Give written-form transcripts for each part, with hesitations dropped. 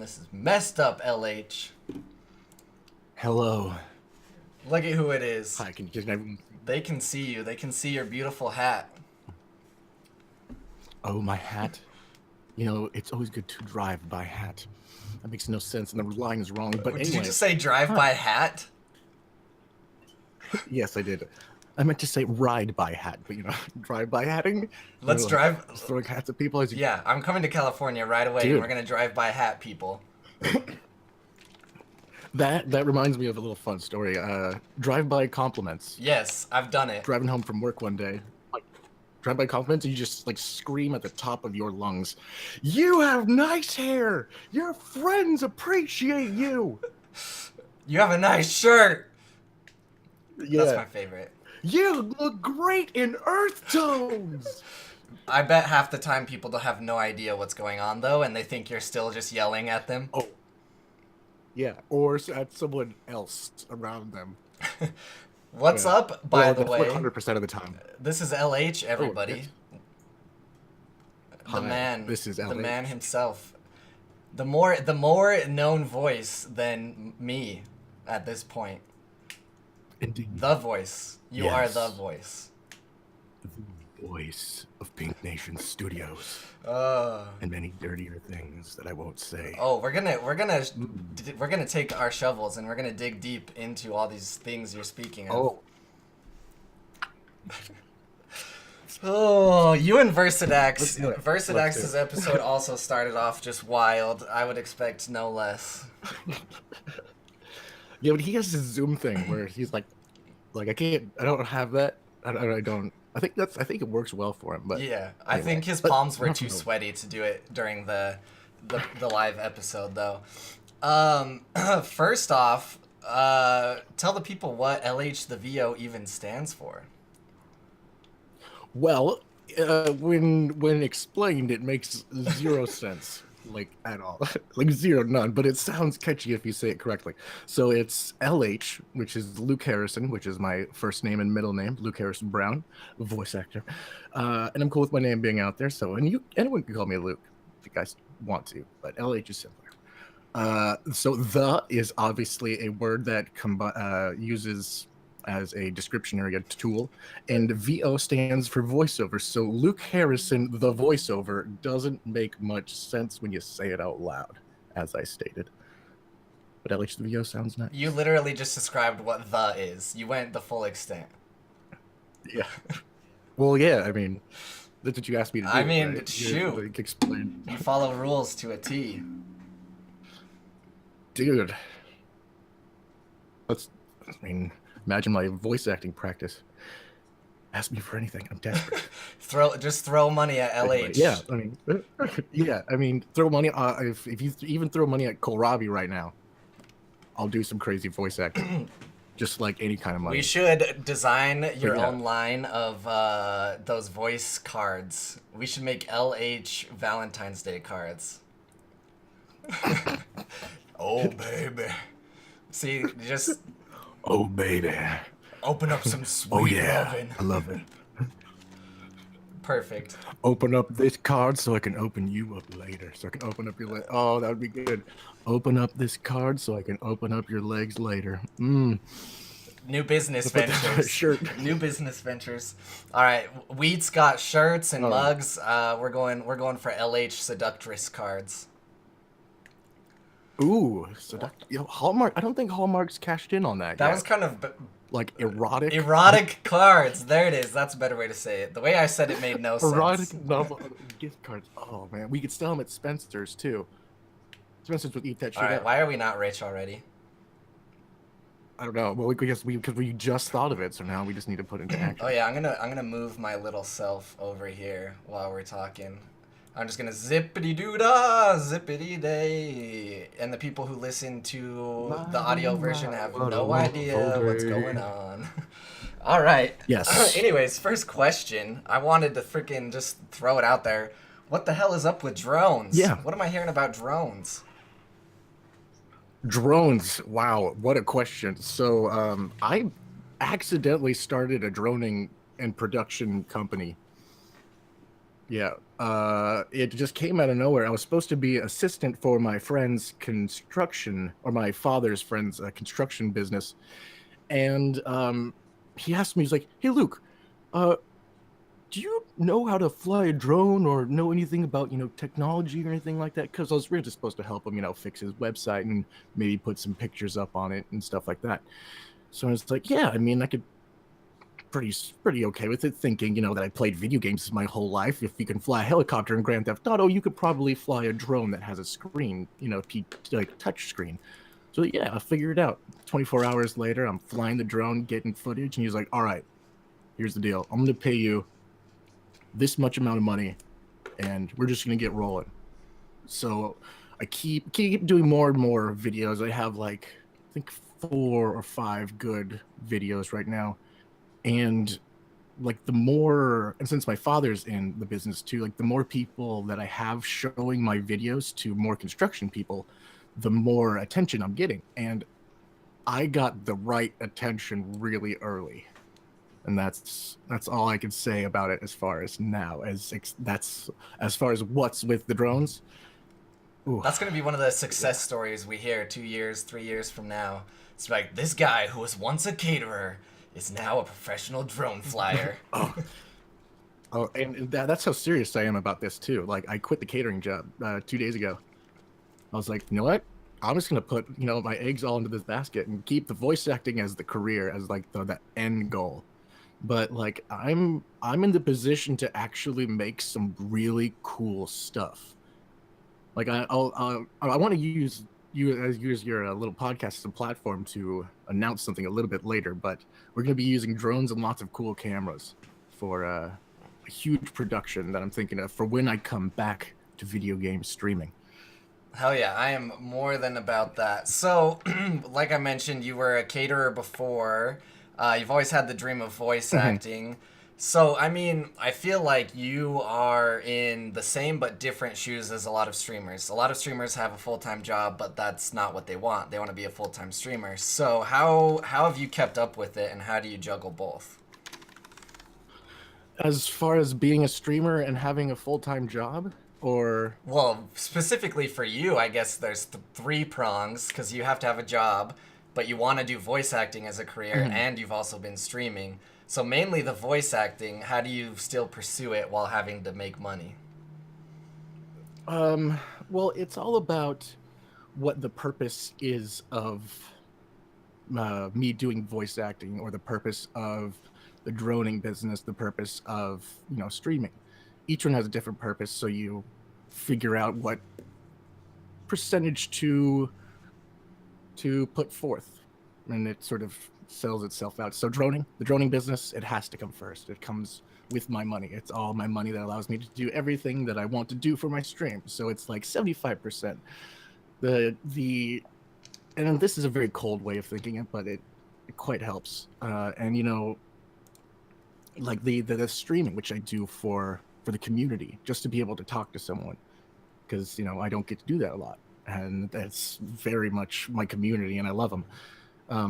This is messed up, LH. Hello. Look at who it is. Hi, can everyone... They can see you. They can see your beautiful hat. Oh, my hat. You know, it's always good to drive by hat. That makes no sense, and the line is wrong, but Did anyway. you just say drive by hat? Yes, I did. I meant to say ride by hat, but you know, drive by hatting. Let's drive. Just throwing hats at people as you... Yeah, I'm coming to California right away, Dude. and we're gonna drive by hat people. That reminds me of a little fun story. Drive-by compliments. Yes, I've done it. Driving home from work one day, like drive-by compliments, and you just like scream at the top of your lungs, "You have nice hair. Your friends appreciate you. You have a nice shirt." Yeah. That's my favorite. You look great in earth tones." I bet half the time people don't have no idea what's going on though, and they think you're still just yelling at them. Oh. Yeah, or at someone else around them. What's up, by the way? 100% of the time. This is LH, everybody. Hi, The man. This is LH. The man himself. The more known voice than me at this point. Indeed. The voice. You are the voice. The voice of Pink Nation Studios. And many dirtier things that I won't say. Oh, we're gonna take our shovels and we're gonna dig deep into all these things you're speaking of. Oh. Oh, you and Versidax. Versidax's episode also started off just wild. I would expect no less. Yeah, but he has this Zoom thing where he's like I don't have that. I don't. I think it works well for him, but yeah, anyway. I think his palms were too sweaty to do it during the live episode, though. First off, tell the people what LHtheVO even stands for. Well, when explained, it makes zero sense, like at all, like none. But it sounds catchy if you say it correctly. So it's LH, which is Luke Harrison, which is my first name and middle name, Luke Harrison Brown, voice actor, and I'm cool with my name being out there. So anyone can call me Luke if you guys want to, but LH is simpler. So the is obviously a word that uses as a description area tool, and VO stands for voiceover. So Luke Harrison, the voiceover, doesn't make much sense when you say it out loud, as I stated. But LHtheVO sounds nice. You literally just described what the is. You went the full extent. Yeah. Well, yeah. I mean, that's what you asked me to do. I mean, right? shoot. Like, explain. You follow rules to a T. Dude. Imagine my voice acting practice. Ask me for anything. I'm desperate. Just throw money at LH. Yeah, I mean, throw money. If you even throw money at Cohlrabi right now, I'll do some crazy voice acting. Just like any kind of money. We should design your own line of those voice cards. We should make LH Valentine's Day cards. Oh, baby. See, just... Oh, baby. Open up some sweet loving. I love it. Perfect. Open up this card so I can open you up later. So I can open up your Oh, that would be good. Open up this card so I can open up your legs later. New business ventures. Shirt. New business ventures. All right, Wheat's got shirts and mugs. We're going for LH seductress cards. Ooh, Hallmark. I don't think Hallmark's cashed in on that. That was kind of like erotic. Erotic cards. There it is. That's a better way to say it. The way I said it made no sense. Erotic novel gift cards. Oh man, we could sell them at Spencer's too. Spencer's would eat that shit up. Why are we not rich already? I don't know. Well, because we just thought of it, so now we just need to put it into action. Oh yeah, I'm gonna move my little self over here while we're talking. I'm just gonna zippity-doo-dah, zippity-day. And the people who listen to the audio version have no idea what's going on. All right. Yes. Anyways, first question. I wanted to freaking just throw it out there. What the hell is up with drones? Yeah. What am I hearing about drones? Drones. Wow, what a question. So I accidentally started a droning and production company Yeah. It just came out of nowhere. I was supposed to be assistant for my friend's construction, or my father's friend's construction business. And he asked me, he's like, "Hey, Luke, uh, do you know how to fly a drone or know anything about, technology or anything like that?" Because I was really just supposed to help him, fix his website and maybe put some pictures up on it and stuff like that. So I was like, yeah, I mean, I could pretty okay with it, thinking, that I played video games my whole life. If you can fly a helicopter in Grand Theft Auto, you could probably fly a drone that has a screen, like touch screen. So yeah, I figured it out. 24 hours later, I'm flying the drone, getting footage, and he's like, "All right, here's the deal. I'm gonna pay you this much amount of money, and we're just gonna get rolling." So I keep doing more and more videos. I have like, I think 4 or 5 good videos right now, and like the more, and since my father's in the business too, like the more people that I have showing my videos to more construction people, the more attention I'm getting. And I got the right attention really early, and that's all I can say about it as far as now, that's as far as what's with the drones. Ooh. That's going to be one of the success stories we hear 2 years, 3 years from now. It's like, this guy who was once a caterer is now a professional drone flyer. Oh, and that's how serious I am about this too. Like, I quit the catering job 2 days ago. I was like, you know what? I'm just gonna put my eggs all into this basket and keep the voice acting as the career, as like the end goal. But like, I'm in the position to actually make some really cool stuff. Like, I want to use your little podcast as a platform to announce something a little bit later. But we're gonna be using drones and lots of cool cameras for a huge production that I'm thinking of for when I come back to video game streaming. Hell yeah, I am more than about that. So, like I mentioned, you were a caterer before. You've always had the dream of voice acting. So, I mean, I feel like you are in the same but different shoes as a lot of streamers. A lot of streamers have a full-time job, but that's not what they want. They want to be a full-time streamer. So, how have you kept up with it, and how do you juggle both? As far as being a streamer and having a full-time job, or Well, specifically for you, I guess there's three prongs because you have to have a job, but you want to do voice acting as a career, and you've also been streaming. So mainly the voice acting. How do you still pursue it while having to make money? well, it's all about what the purpose is of me doing voice acting, or the purpose of the droning business, the purpose of streaming. Each one has a different purpose, so you figure out what percentage to put forth, and it sort of sells itself out. So the droning business, it has to come first. It comes with my money. It's all my money that allows me to do everything that I want to do for my stream. So it's like 75%. The and this is a very cold way of thinking it, but it quite helps. And like the streaming, which I do for the community, just to be able to talk to someone, because I don't get to do that a lot, and that's very much my community, and I love them.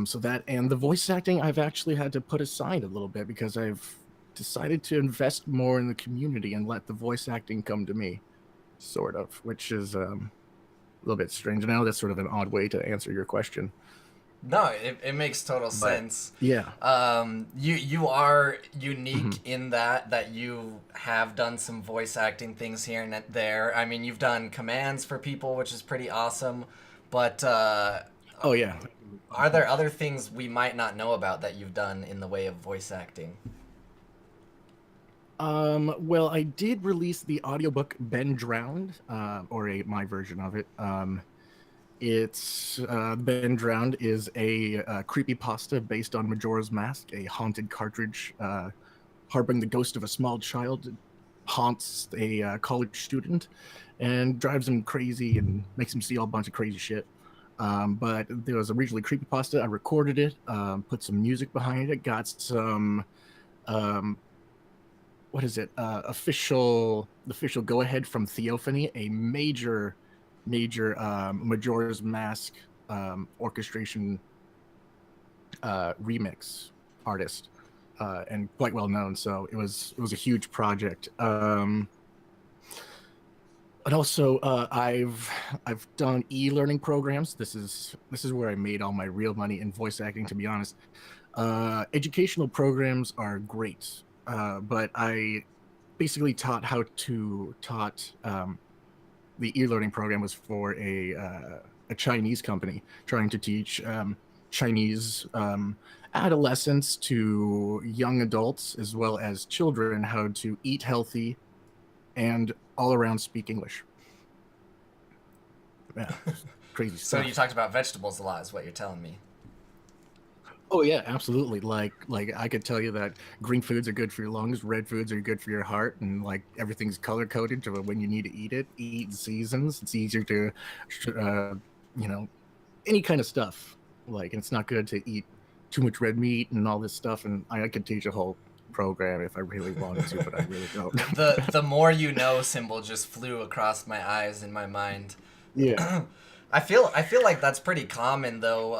So that, and the voice acting, I've actually had to put aside a little bit because I've decided to invest more in the community and let the voice acting come to me, sort of, which is a little bit strange. Now that's sort of an odd way to answer your question. No, it makes total sense. Yeah. You are unique in that you have done some voice acting things here and there. I mean, you've done commands for people, which is pretty awesome. But Oh yeah. are there other things we might not know about that you've done in the way of voice acting? Well, I did release the audiobook Ben Drowned, or my version of it. It's Ben Drowned is a creepypasta based on Majora's Mask, a haunted cartridge harboring the ghost of a small child, haunts a college student and drives him crazy and makes him see all a bunch of crazy shit. But there was originally creepypasta. I recorded it, put some music behind it, got some what is it? Official go ahead from Theophany, a major Majora's Mask orchestration remix artist, and quite well known. So it was a huge project. And also, I've done e-learning programs. This is where I made all my real money in voice acting, to be honest. Educational programs are great, but I basically taught the e-learning program was for a Chinese company trying to teach Chinese adolescents to young adults as well as children how to eat healthy and all around speak English. Yeah, crazy So you stuff. talked about vegetables a lot, is what you're telling me. Oh yeah, absolutely. Like I could tell you that green foods are good for your lungs, red foods are good for your heart, and like everything's color coded to when you need to eat it. Eat in seasons. It's easier to, uh, you know, any kind of stuff. Like, and it's not good to eat too much red meat and all this stuff. And I could teach a whole program if I really wanted to, but I really don't. The more you know symbol just flew across my eyes in my mind. Yeah. I feel like that's pretty common though.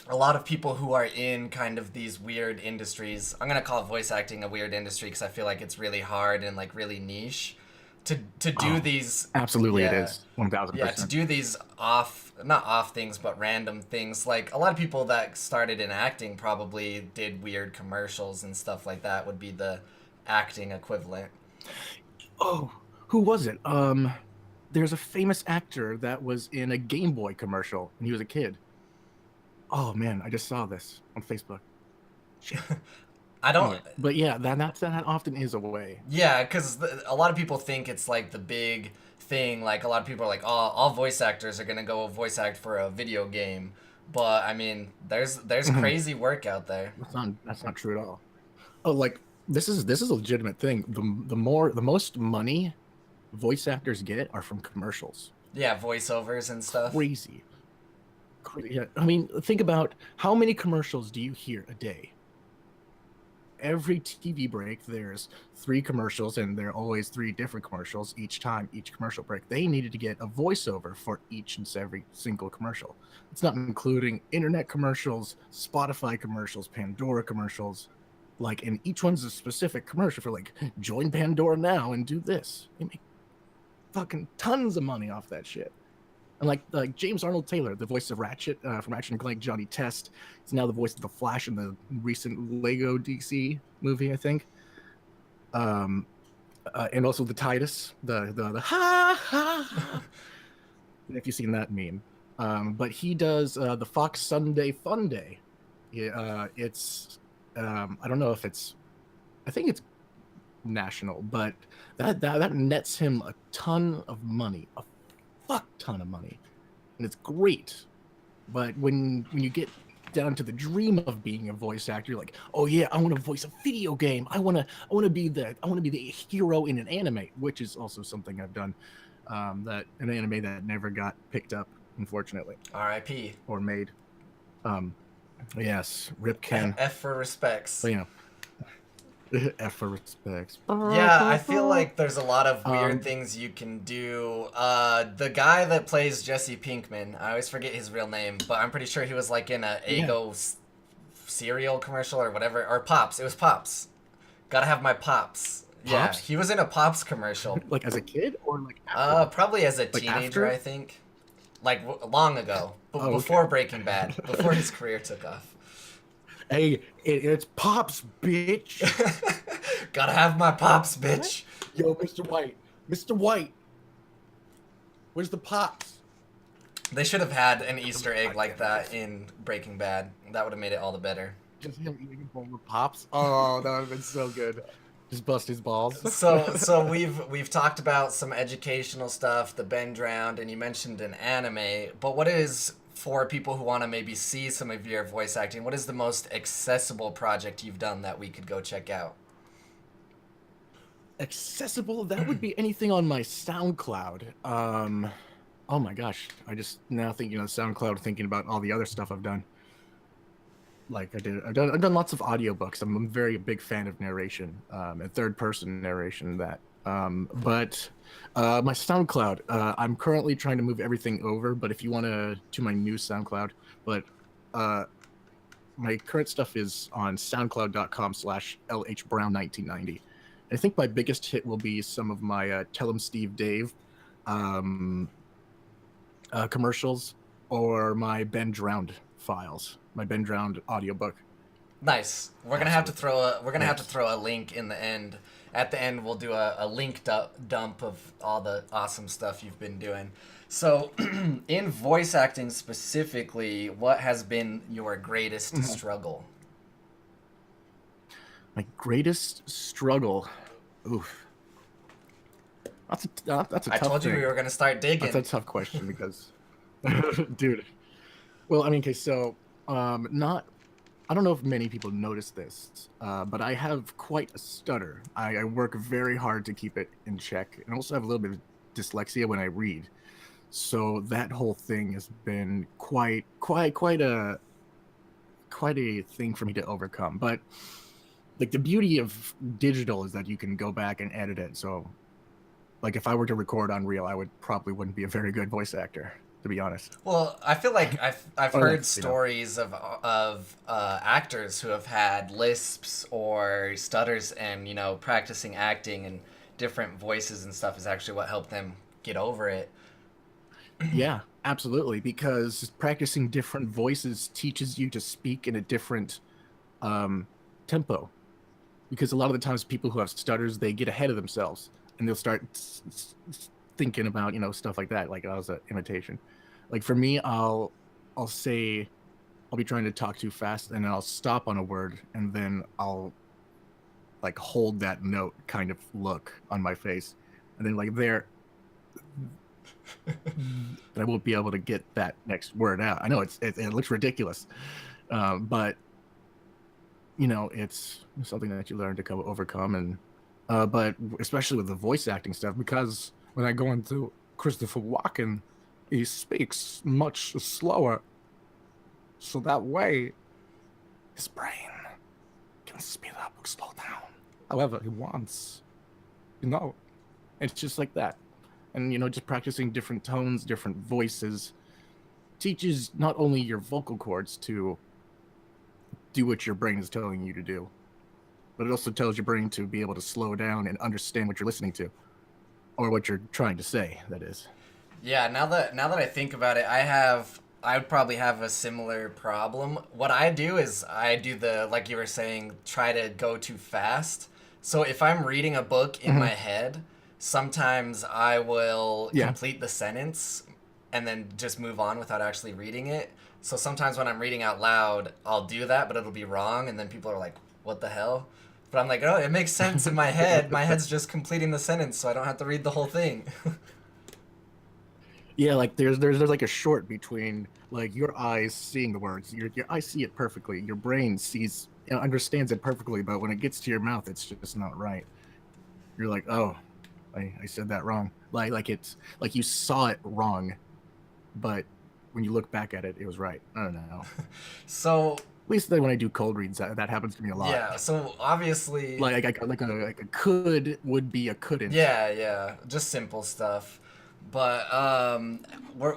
A lot of people who are in kind of these weird industries. I'm gonna call voice acting a weird industry because I feel like it's really hard and like really niche to do Oh, these. absolutely, it Yeah, is 1000%. yeah, to do these off, not off things, but random things. Like a lot of people that started in acting probably did weird commercials and stuff like that. Would be the acting equivalent. Oh, who was it? There's a famous actor that was in a Game Boy commercial when he was a kid. Oh man, I just saw this on Facebook. Shit. I don't. Anyway, but yeah, that often is a way. Yeah, because a lot of people think it's like the big thing. Like a lot of people are like, "Oh, all voice actors are gonna go voice act for a video game," but I mean, there's Mhm. crazy work out there. That's not true at all. Oh, like this is a legitimate thing. The most money voice actors get are from commercials. Yeah, voiceovers and stuff. Crazy. Yeah, I mean, think about how many commercials do you hear a day? Every TV break, there's three commercials, and there are always three different commercials each time, each commercial break. They needed to get a voiceover for each and every single commercial. It's not including internet commercials, Spotify commercials, Pandora commercials. Like, and each one's a specific commercial for like, join Pandora now and do this. They make fucking tons of money off that shit. And like James Arnold Taylor, the voice of Ratchet from Ratchet and Clank, Johnny Test, is now the voice of the Flash in the recent Lego DC movie, I think. Um, and also the Titus, the ha ha ha. If you've seen that meme, but he does the Fox Sunday Fun Day. Yeah, it's I don't know if it's, I think it's national, but that nets him a ton of money, a fuck ton of money, and it's great. But when you get down to the dream of being a voice actor, you're like, oh yeah, I want to voice a video game. I want to be the hero in an anime, which is also something I've done. That an anime that never got picked up, unfortunately, R.I.P. or made. Um, yes, Rip Ken. F for respects. But F for respects. Yeah, I feel like there's a lot of weird Um, things you can do. The guy that plays Jesse Pinkman, I always forget his real name, but I'm pretty sure he was like in a yeah, Eggo cereal commercial or whatever, or Pops. It was Pops. Gotta have my Pops. Yeah, Pops. he was in a Pops commercial. Like as a kid or like after that? Probably as a Like teenager, I after? think. Like long ago, Oh, okay. before Breaking Bad, before his career took off. Hey, it's Pops, bitch. Gotta have my Pops, What? bitch. Yo, Mr. White. Mr. White, where's the Pops? They should have had an Oh Easter God egg like damn it. that in Breaking Bad. That would have made it all the better. Just him eating a bowl of Pops. Oh, that would have been so good. Just bust his balls. So we've talked about some educational stuff, the Ben drowned, and you mentioned an anime. But what is, for people who want to maybe see some of your voice acting, what is the most accessible project you've done that we could go check out? Accessible, that would be anything on my SoundCloud. Oh my gosh, I just now thinking of SoundCloud, thinking about all the other stuff I've done. Like I've done lots of audiobooks. I'm a very big fan of narration, and third person narration. But my SoundCloud, I'm currently trying to move everything over. But if you want to my new SoundCloud, but uh, my current stuff is on SoundCloud.com/LHBrown1990, I think my biggest hit will be some of my Tell 'em Steve Dave commercials, or my Ben Drowned files, my Ben Drowned audiobook. Nice. We're gonna have to Absolutely. Yes. throw a link in the end. At the end, we'll do a link dump of all the awesome stuff you've been doing. So, in voice acting specifically, what has been your greatest Mhm. struggle? My greatest struggle. Oof. That's a I tough told you we thing. were gonna start That's a digging. tough question because, dude. Well, I mean, okay, so not. I don't know if many people notice this, but I have quite a stutter. I work very hard to keep it in check, and also have a little bit of dyslexia when I read. So that whole thing has been quite a thing for me to overcome. But like the beauty of digital is that you can go back and edit it. So like if I were to record on reel, I would probably wouldn't be a very good voice actor, to be honest. Well, I feel like I've Or like, heard stories of actors who have had lisps or stutters, and practicing acting and different voices and stuff is actually what helped them get over it. yeah, absolutely. Because practicing different voices teaches you to speak in a different um, tempo. Because a lot of the times people who have stutters, they get ahead of themselves and they'll start thinking about, stuff like that. Like, was an imitation. Like for me, I'll say, I'll be trying to talk too fast and I'll stop on a word and then I'll like hold that note kind of look on my face. And then like there, I won't be able to get that next word out. I know it looks ridiculous, but it's something that you learn to overcome. And but especially with the voice acting stuff, because when I go into Christopher Walken, he speaks much slower, so that way his brain can speed up or slow down however he wants. You know, it's just like that. And just practicing different tones, different voices teaches not only your vocal cords to do what your brain is telling you to do, but it also tells your brain to be able to slow down and understand what you're listening to, or what you're trying to say, that is. Yeah, now that I think about it, I would probably have a similar problem. What I do is I do the, like you were saying, try to go too fast. So if I'm reading a book in my Mm-hmm. head, sometimes I will Yeah. complete the sentence and then just move on without actually reading it. So sometimes when I'm reading out loud, I'll do that, but it'll be wrong, and then people are like, "What the hell?" But I'm like, "Oh, it makes sense in my head. My head's just completing the sentence, so I don't have to read the whole thing." Yeah, like there's like a short between like your eyes seeing the words, your eyes see it perfectly, your brain sees, understands it perfectly, but when it gets to your mouth, it's just not right. You're like, oh, I said that wrong. Like it's like you saw it wrong, but when you look back at it, it was right. I don't know. So At least then when I do cold reads, that happens to me a lot. yeah, so obviously, Like a could would be a couldn't. yeah, yeah, just simple stuff. But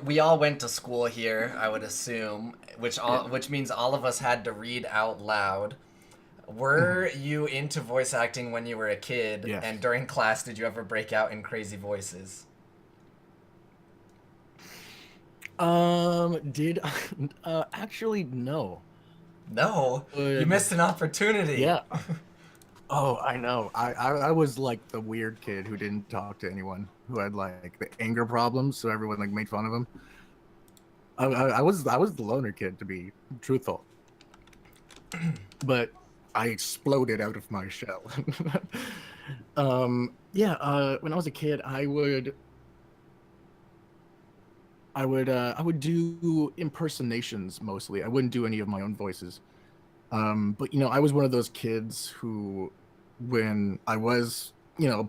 we all went to school here, I would assume, Yeah. which means all of us had to read out loud. Mhm. Were you into voice acting when you were a kid? And Yes. during class, did you ever break out in crazy voices? Did actually no. No, you Would missed an opportunity. Yeah. Oh, I know. I was like the weird kid who didn't talk to anyone, who had like the anger problems, so everyone like made fun of him. I was the loner kid, to be truthful, but I exploded out of my shell. Yeah. When I was a kid, I would do impersonations mostly. I wouldn't do any of my own voices. But I was one of those kids who, when I was,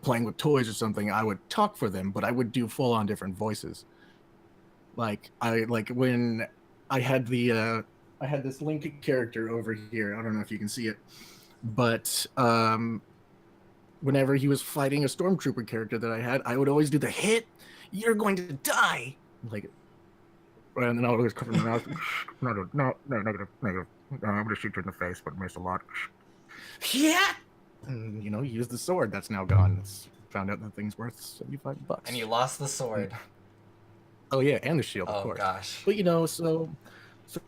playing with toys or something, I would talk for them, but I would do full on different voices. Like when I had I had this Link character over here. I don't know if you can see it, but whenever he was fighting a stormtrooper character that I had, I would always do the hit. You're going to die. Like, and then I would always cover my mouth. No, no, no, no, negative, negative. I'm gonna shoot you in the face, but miss a lot. Yeah. and use the sword that's now gone. Found out that thing's worth $75. And you lost the sword. Oh yeah, and the shield, of Oh course. gosh. But so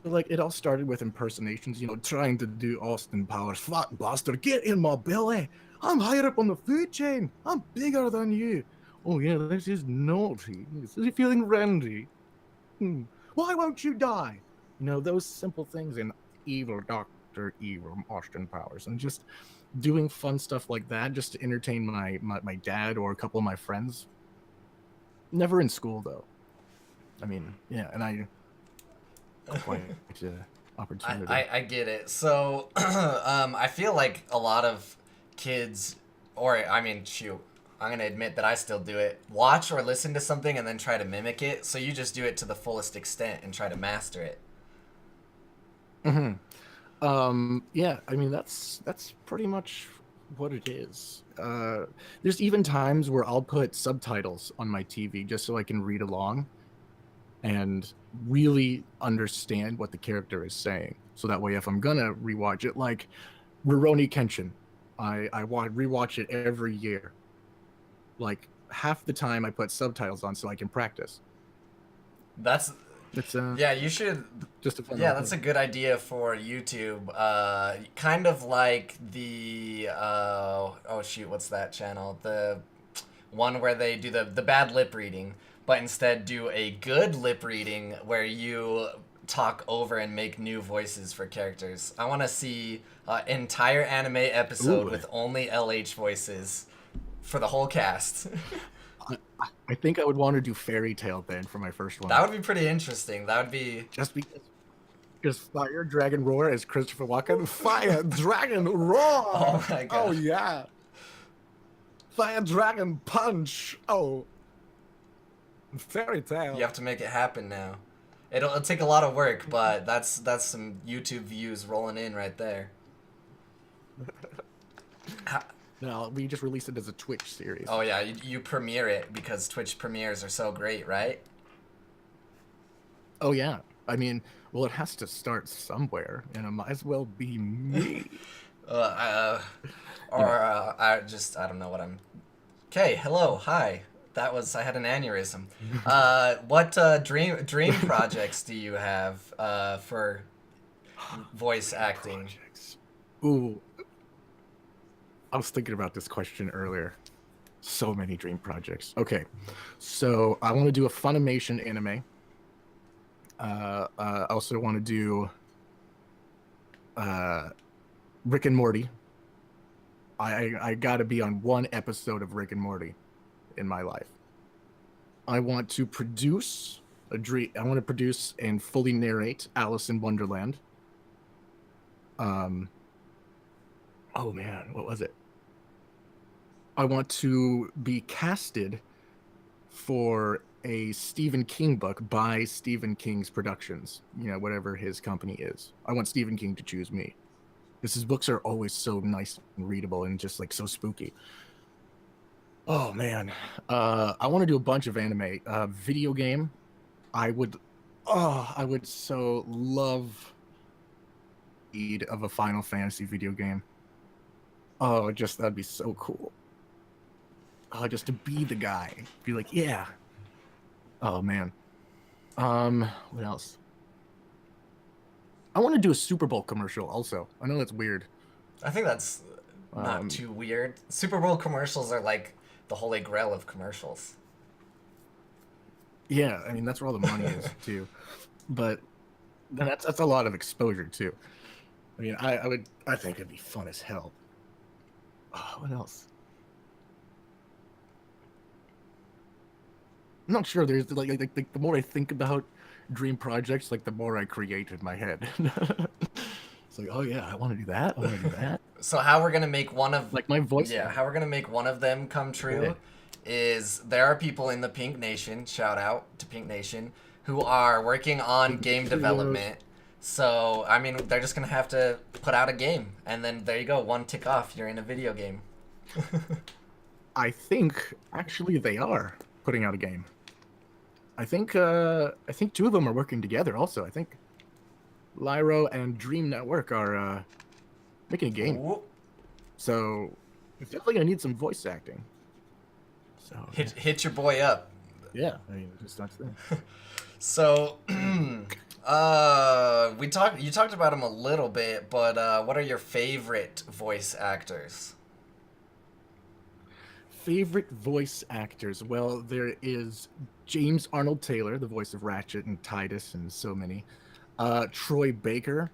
like it all started with impersonations, trying to do Austin Powers. Fuck, bastard, get in my belly. I'm higher up on the food chain. I'm bigger than you. Oh yeah, this is naughty. Is he feeling randy? Why won't you die? Those simple things in evil Doctor Evil Austin Powers, and just doing fun stuff like that just to entertain my dad or a couple of my friends. Never in school though. I mean, yeah, and I quite opportunity. I get it. So, I feel like a lot of kids, or I mean, shoot, I'm gonna admit that I still do it. Watch or listen to something and then try to mimic it. So you just do it to the fullest extent and try to master it. Yeah, I mean that's pretty much what it is. There's even times where I'll put subtitles on my TV just so I can read along and really understand what the character is saying. So that way, if I'm gonna rewatch it, like Rurouni Kenshin, I rewatch it every year. Like half the time, I put subtitles on so I can practice. That's It's yeah, you should. just a fun. Yeah, that's a good idea for YouTube. Kind of like the oh shoot, what's that channel? The one where they do the bad lip reading, but instead do a good lip reading where you talk over and make new voices for characters. I want to see an entire anime episode Ooh. with only LH voices for the whole cast. I think I would want to do Fairy Tale then for my first one. That would be pretty interesting. That would be Just because Fire Dragon Roar is Christopher Walken. Fire Dragon Roar. Oh my god. Oh yeah. Fire Dragon Punch. Oh. Fairy Tale. You have to make it happen now. It'll take a lot of work, but that's some YouTube views rolling in right there. No, we just released it as a Twitch series. Oh yeah, you premiere it because Twitch premieres are so great, right? Oh yeah. I mean, well, it has to start somewhere, and it might as well be me. I don't know what I'm. Okay, hello, hi. I had an aneurysm. What dream projects do you have for voice acting? Ooh. I was thinking about this question earlier. So many dream projects. Okay, so I want to do a Funimation anime. I also want to do Rick and Morty. I gotta be on one episode of Rick and Morty in my life. I want to produce I want to produce and fully narrate Alice in Wonderland. Oh man, what was it? I want to be casted for a Stephen King book by Stephen King's Productions, whatever his company is. I want Stephen King to choose me. Because his books are always so nice and readable and just like so spooky. Oh man. I want to do a bunch of anime. Video game. I would so love of a Final Fantasy video game. Oh, that'd be so cool. Oh, just to be the guy. Be like, yeah. Oh man. What else? I want to do a Super Bowl commercial also. I know that's weird. I think that's not too weird. Super Bowl commercials are like the holy grail of commercials. Yeah, I mean that's where all the money is too. But that's a lot of exposure too. I mean, I think it'd be fun as hell. Oh, what else? I'm not sure. There's like the more I think about dream projects, like the more I create in my head. It's like, oh yeah, I want to do that. I want to do that. So how we're gonna make one of like my voice? Yeah, how we're gonna make one of them come true is there are people in the Pink Nation. Shout out to Pink Nation who are working on game development. So I mean, they're just gonna have to put out a game, and then there you go, one tick off. You're in a video game. I think actually they are putting out a game. I think two of them are working together. Also, I think Lyro and Dream Network are making a game. Ooh. So It's definitely gonna need some voice acting. So Hit your boy up. yeah, I mean, just that's the thing. So, you talked about him a little bit, but what are your favorite voice actors? Favorite voice actors? Well, there is James Arnold Taylor, the voice of Ratchet and Titus and so many. Troy Baker.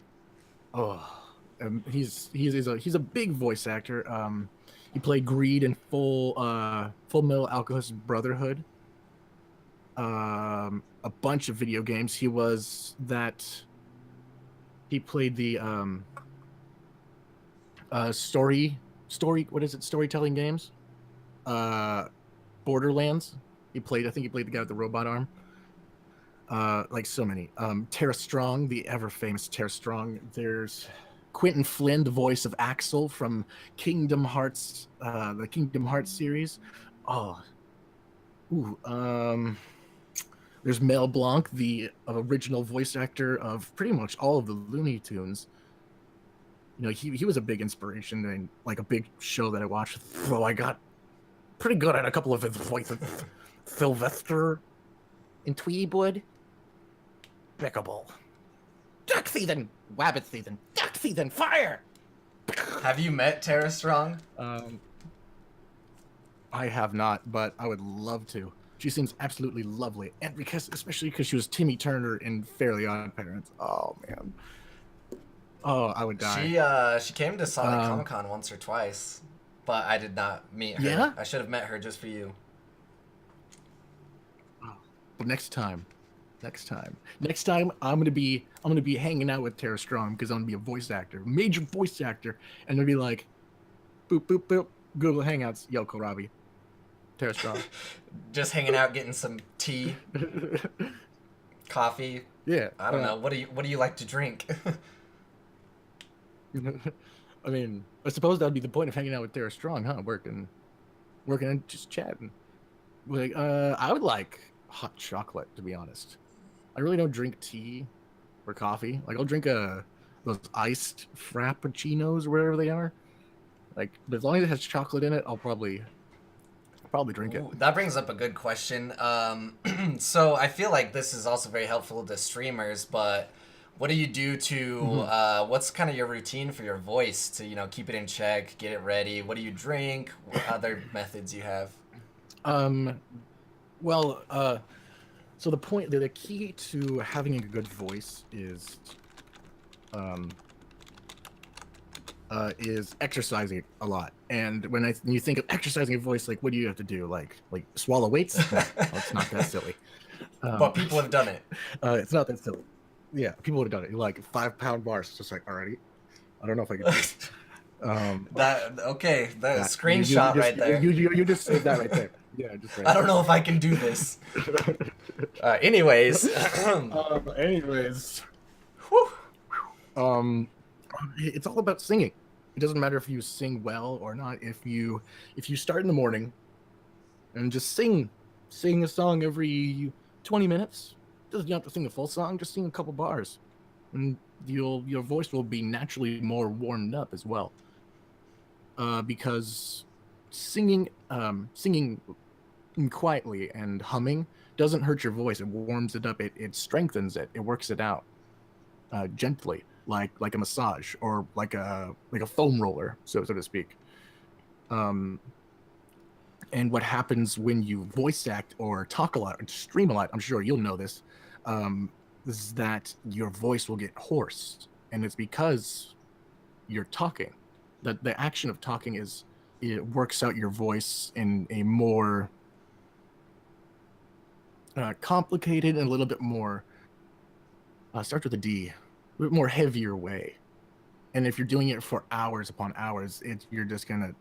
Oh, he's a big voice actor. He played Greed in Full Metal Alchemist Brotherhood. A bunch of video games. He played the story. What is it? Storytelling games. Uh, Borderlands. I think he played the guy with the robot arm. Like so many. Tara Strong, the ever famous Tara Strong. There's Quentin Flynn, the voice of Axel from Kingdom Hearts, the Kingdom Hearts series. Oh, there's Mel Blanc, the original voice actor of pretty much all of the Looney Tunes. You know, he was a big inspiration and like a big show that I watched. So I got pretty good at a couple of his voices. Sylvester in Tweedwood. Pickable. Duck season! Wabbit season! Duck season! Fire! Have you met Tara Strong? I have not, but I would love to. She seems absolutely lovely, and especially because she was Timmy Turner in Fairly Odd Parents. Oh man. Oh, I would die. She came to Sonic Comic Con once or twice, but I did not meet her. Yeah? I should have met her just for you. But next time, I'm gonna be hanging out with Tara Strong because I'm gonna be a voice actor, major voice actor, and they'll be like, boop boop boop, Google Hangouts, yo Kohlrabi, Tara Strong. Just hanging out, getting some tea, coffee. Yeah. I don't know. What do you like to drink? I mean, I suppose that would be the point of hanging out with Tara Strong, huh? Working and just chatting. Like, I would like hot chocolate, to be honest. I really don't drink tea or coffee. Like, I'll drink those iced frappuccinos or whatever they are. Like, but as long as it has chocolate in it, I'll probably drink it. Ooh, that brings up a good question. So I feel like this is also very helpful to streamers, but what do you do to what's kind of your routine for your voice to, you know, keep it in check, get it ready? What do you drink? What other methods you have? Well, so the key to having a good voice is exercising a lot. And when you think of exercising a voice, like, what do you have to do? Like swallow weights? No, it's not that silly. But people have done it. It's not that silly. Yeah, people would have done it. Like 5-pound bars, just like, alrighty. I don't know if I can do it. That screenshot right there. You just saved that right there. Yeah, just right. I don't know if I can do this. Anyways. Anyways. Whew. It's all about singing. It doesn't matter if you sing well or not. If you start in the morning and just sing a song every 20 minutes. You don't have to sing the full song, just sing a couple bars. And your voice will be naturally more warmed up as well. Because singing quietly and humming doesn't hurt your voice. It warms it up. It strengthens it. It works it out gently, like a massage or like a foam roller, so to speak. And what happens when you voice act or talk a lot or stream a lot, I'm sure you'll know this, is that your voice will get hoarse. And it's because you're talking. The action of talking it works out your voice in a more complicated and a little bit more, starts with a D, a bit more heavier way. And if you're doing it for hours upon hours, you're just gonna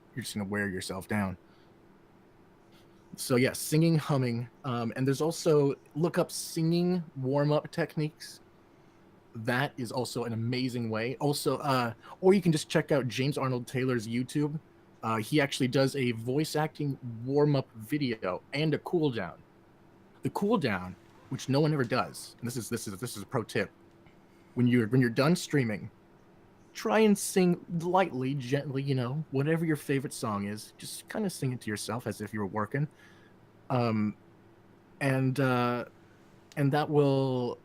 wear yourself down. So yeah, singing, humming, and there's also look up singing warm-up techniques. That is also an amazing way. Also, or you can just check out James Arnold Taylor's YouTube. He actually does a voice acting warm-up video and a cool down. The cool down, which no one ever does, and this is a pro tip. When you're done streaming, try and sing lightly, gently, whatever your favorite song is. Just kind of sing it to yourself as if you were working. Um, and that will.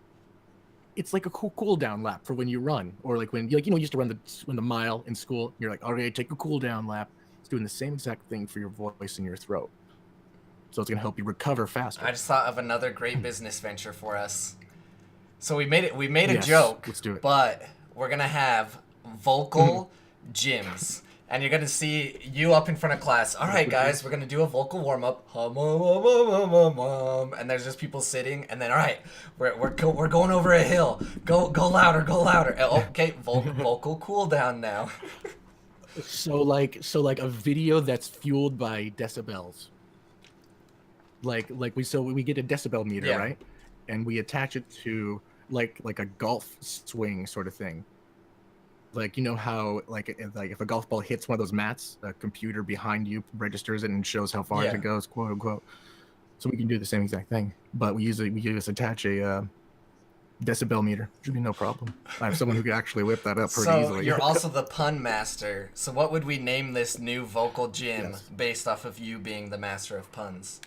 It's like a cool down lap for when you run, or like when you used to run the mile in school. You're like, okay, take a cool down lap. It's doing the same exact thing for your voice and your throat. So it's gonna help you recover faster. I just thought of another great business venture for us. So we made a Yes, joke, let's do it. but we're gonna have vocal gyms, and you're gonna see you up in front of class. All right, guys, we're gonna do a vocal warm up. Hum, hum, hum, hum, hum, hum. And there's just people sitting, and then all right, we're going over a hill. Go louder, go louder. Okay, vocal cool down now. So like a video that's fueled by decibels. Like we get a decibel meter, Yeah. right? And we attach it to like a golf swing sort of thing. Like, you know how like if a golf ball hits one of those mats, a computer behind you registers it and shows how far Yeah. it goes, quote unquote. So we can do the same exact thing, but we just attach a decibel meter. Should be no problem. I have someone who can actually whip that up pretty So easily. you're also the pun master. So what would we name this new vocal gym Yes. based off of you being the master of puns?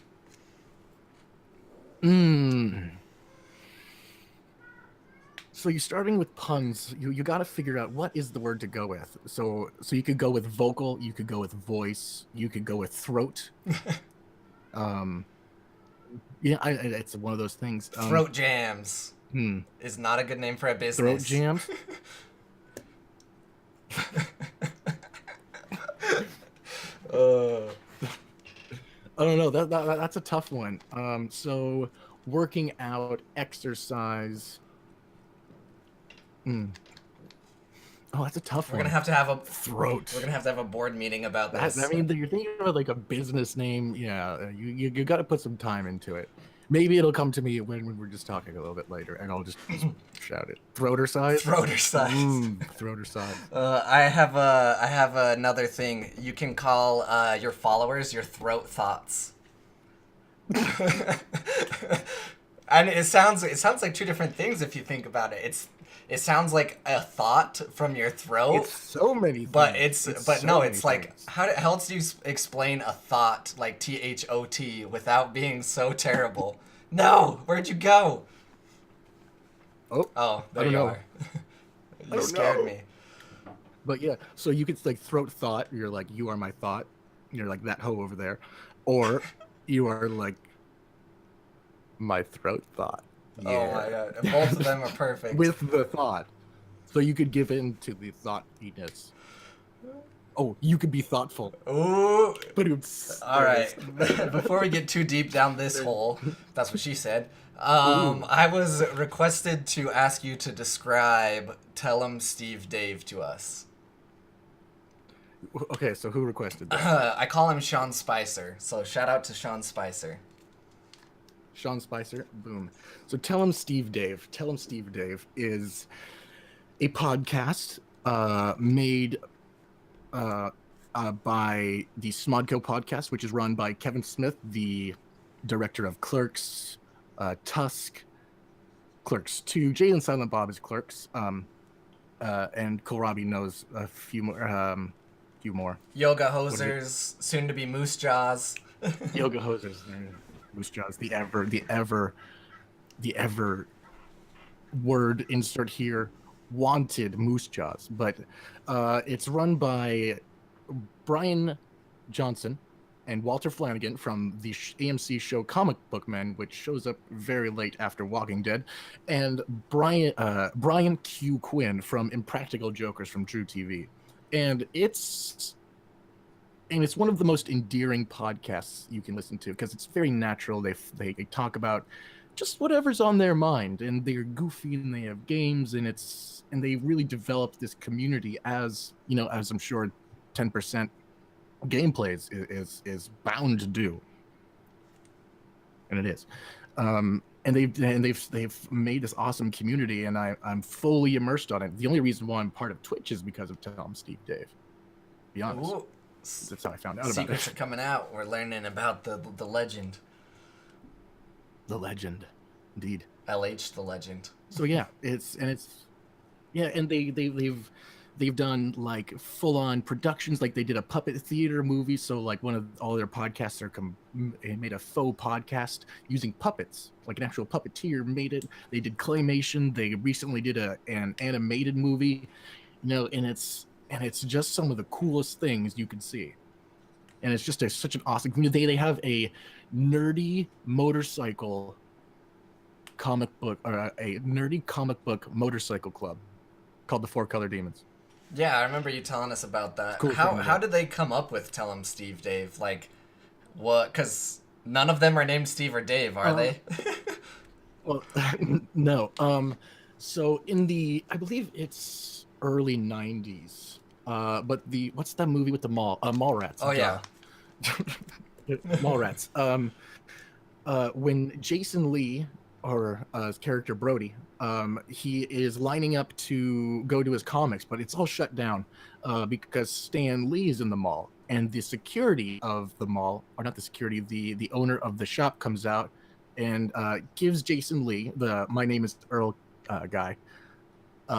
So you're starting with puns. You got to figure out what is the word to go with. So you could go with vocal, you could go with voice, you could go with throat. Yeah, it's one of those things. Throat jams is not a good name for a business. Throat jams. I don't know. That's a tough one. So working out, exercise. Oh, that's a tough one. We're gonna have to have a throat. We're gonna have to have a board meeting about this. I mean, you're thinking of like a business name. Yeah, you got to put some time into it. Maybe it'll come to me when we're just talking a little bit later, and I'll just shout it. Throater size. Throater size. Throater size. I have another thing. You can call your followers your throat thoughts. And it sounds like two different things if you think about it. It sounds like a thought from your throat. It's so many things. But it's like how else do you explain a thought like THOT without being so terrible? No, where'd you go? Oh, there you are. You scared me. But yeah, so you could like throat thought. You're like, you are my thought. You're like that hoe over there, or you are like my throat thought. Yeah. Oh my god, both of them are perfect. With the thought, so you could give in to the thoughtiness. Oh, you could be thoughtful. Ooh. But it's all right. Before we get too deep down this hole, that's what she said. I was requested to ask you to describe Tell 'em Steve Dave to us. Okay, so who requested that? I call him Sean Spicer, so shout out to Sean Spicer. Sean Spicer, boom. So Tell 'em Steve Dave. Tell 'em Steve Dave is a podcast made by the Smodco podcast, which is run by Kevin Smith, the director of Clerks, Tusk, Clerks 2, Jay and Silent Bob is Clerks, and Kohlrabi knows a few more. Yoga Hosers, soon to be Moose Jaws. Yoga Hosers, Moose Jaws, the ever word insert here, wanted Moose Jaws. But it's run by Brian Johnson and Walter Flanagan from the AMC show Comic Book Men, which shows up very late after Walking Dead, and Brian Q. Quinn from Impractical Jokers from True TV. And it's one of the most endearing podcasts you can listen to because it's very natural. They talk about just whatever's on their mind, and they're goofy and they have games, and they really develop this community as I'm sure 10% gameplay is bound to do, and it is. And they've made this awesome community, and I'm fully immersed on it. The only reason why I'm part of Twitch is because of Tell 'em Steve Dave. To be honest. Ooh. That's how I found out about it. Secrets are coming out. We're learning about the legend. The legend, indeed. LH the legend. So yeah, and they've They've done like full-on productions, like they did a puppet theater movie. So like one of all their podcasts made a faux podcast using puppets, like an actual puppeteer made it. They did claymation. They recently did an animated movie, and it's just some of the coolest things you can see. And it's just such an awesome community. They have a nerdy motorcycle comic book, or a nerdy comic book motorcycle club called the Four Color Demons. Yeah, I remember you telling us about that. Cool How did they come up with Tell 'em Steve Dave? Like, what? Because none of them are named Steve or Dave, are they? Well, no. So I believe it's early '90s. But what's that movie with the Mallrats? Oh yeah, Mallrats. When Jason Lee, or his character Brody, he is lining up to go to his comics, but it's all shut down because Stan Lee is in the mall, and the security of the mall, or not the security, the owner of the shop comes out and gives Jason Lee, the "My name is Earl" guy,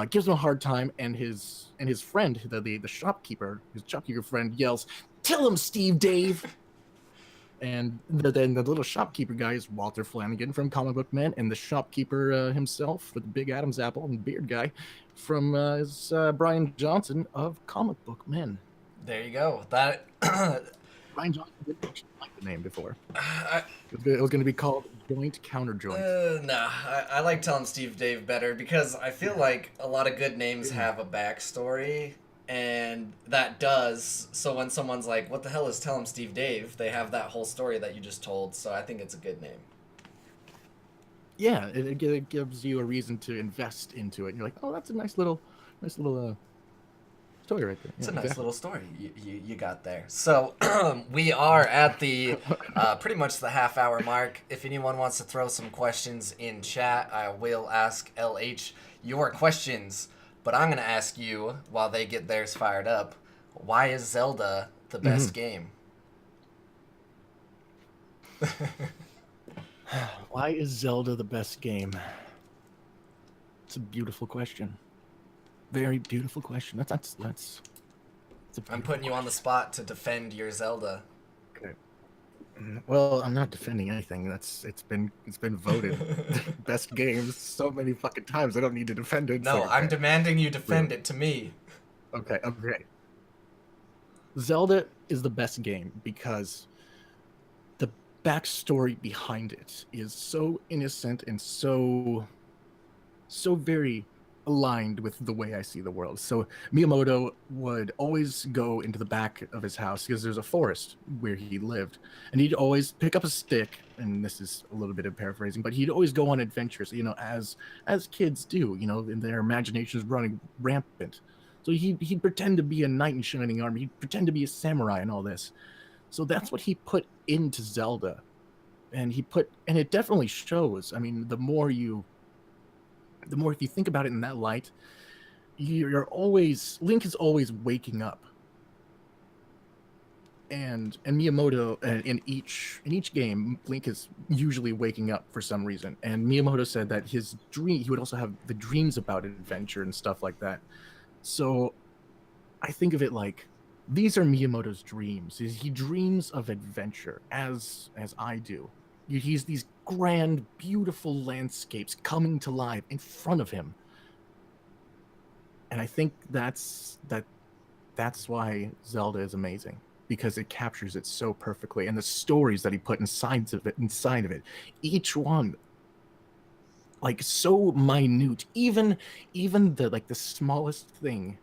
gives him a hard time, and his friend, the shopkeeper, his shopkeeper friend, yells, "Tell him, Steve Dave!" And then the little shopkeeper guy is Walter Flanagan from Comic Book Men, and the shopkeeper himself, with the big Adam's apple and beard guy, from is Brian Johnson of Comic Book Men. there you go. That Brian Johnson didn't actually like the name before. It was going to be called Joint Counter Joint. Nah, I like telling Steve Dave better because I feel like a lot of good names have a backstory, and that does. So when someone's like, "What the hell is Tell 'em Steve Dave?" they have that whole story that you just told. So I think it's a good name. Yeah, it gives you a reason to invest into it. And you're like, oh, that's a nice little story right there. It's Yeah, a nice exactly. little story you got there. So we are at the pretty much the half-hour mark. If anyone wants to throw some questions in chat, I will ask LH your questions. But I'm going to ask you, while they get theirs fired up, why is Zelda the best game? Why is Zelda the best game? It's a beautiful question. Very beautiful question. That's I'm putting you on the spot to defend your Zelda. okay. Well, I'm not defending anything. It's been voted best game so many fucking times. I don't need to defend it. No, So, I'm okay. demanding you defend it to me. Okay. Zelda is the best game because the backstory behind it is so innocent and so very aligned with the way I see the world. So Miyamoto would always go into the back of his house because there's a forest where he lived, and he'd always pick up a stick, and this is a little bit of paraphrasing, but he'd always go on adventures, as kids do, and their imagination is running rampant. So he'd pretend to be a knight in shining armor, he'd pretend to be a samurai and all this. So that's what he put into Zelda. And it definitely shows. I mean, the more if you think about it in that light, Link is always waking up. And Miyamoto, in each game, Link is usually waking up for some reason. And Miyamoto said that he would also have the dreams about adventure and stuff like that. So I think of it like, these are Miyamoto's dreams. He dreams of adventure, as I do. He's these grand, beautiful landscapes coming to life in front of him. And I think that's why Zelda is amazing, because it captures it so perfectly, and the stories that he put inside of it, each one, like, so minute, even the smallest thing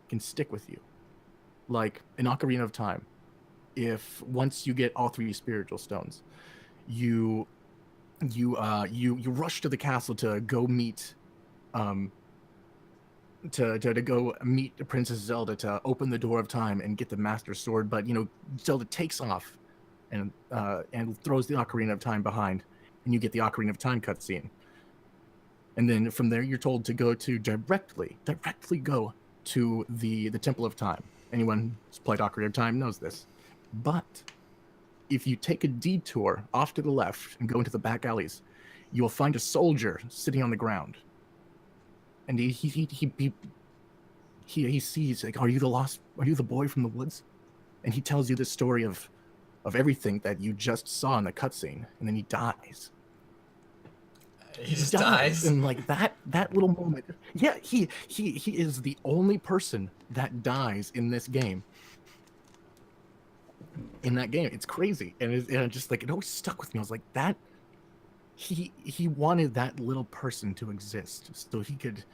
can stick with you. Like in Ocarina of Time, if once you get all 3 spiritual stones, you rush to the castle to go meet to go meet Princess Zelda to open the door of time and get the Master Sword, but Zelda takes off and throws the Ocarina of Time behind, and you get the Ocarina of Time cutscene. And then from there you're told to go to directly go to the Temple of Time. Anyone who's played Ocarina of Time knows this. But if you take a detour off to the left and go into the back alleys, you will find a soldier sitting on the ground. And he he sees like, are you the boy from the woods? And he tells you the story of everything that you just saw in the cutscene, and then he dies. He just dies. And like that little moment, yeah, he is the only person that dies in this game. In that game, it's crazy, and it just like it always stuck with me. I was like, that he wanted that little person to exist so he could,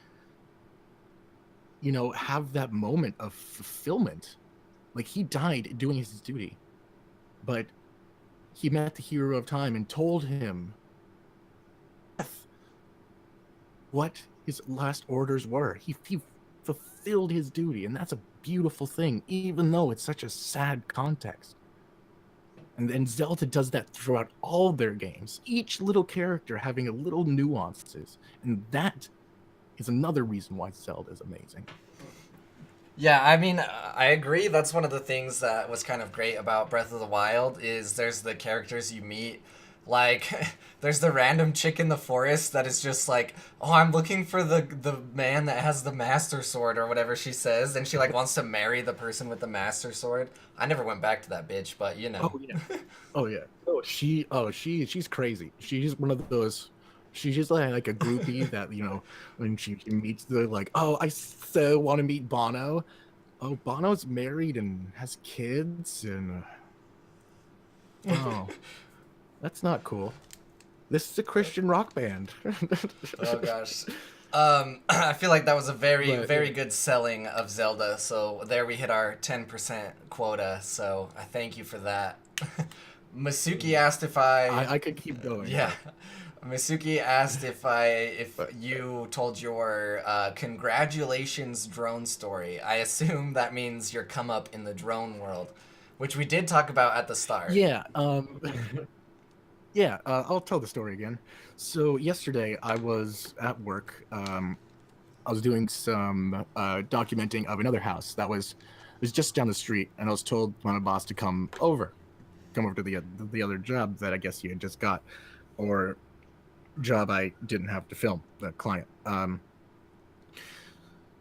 have that moment of fulfillment. Like, he died doing his duty, but he met the hero of time and told him what his last orders were. He fulfilled his duty, and that's a beautiful thing, even though it's such a sad context. And Zelda does that throughout all their games, each little character having a little nuances, and that is another reason why Zelda is amazing. Yeah, I mean, I agree. That's one of the things that was kind of great about Breath of the Wild is there's the characters you meet. Like, there's the random chick in the forest that is just like, oh, I'm looking for the man that has the Master Sword or whatever she says, and she like wants to marry the person with the Master Sword. I never went back to that bitch, but you know. Oh yeah. She's crazy. She's one of those. She's just like a groupie that, when she meets the like, oh, I so want to meet Bono. Oh, Bono's married and has kids, and oh, that's not cool. This is a Christian rock band. Oh gosh. I feel like that was a very good selling of Zelda. So there we hit our 10% quota. So I thank you for that. Masuki asked if I could keep going. Yeah. Masuki asked if you told your congratulations drone story. I assume that means your come up in the drone world, which we did talk about at the start. Yeah. Yeah. I'll tell the story again. So yesterday I was at work. I was doing some documenting of another house that was just down the street, and I was told by my boss to come over to the other job that I guess you had just got, or job I didn't have to film, the client.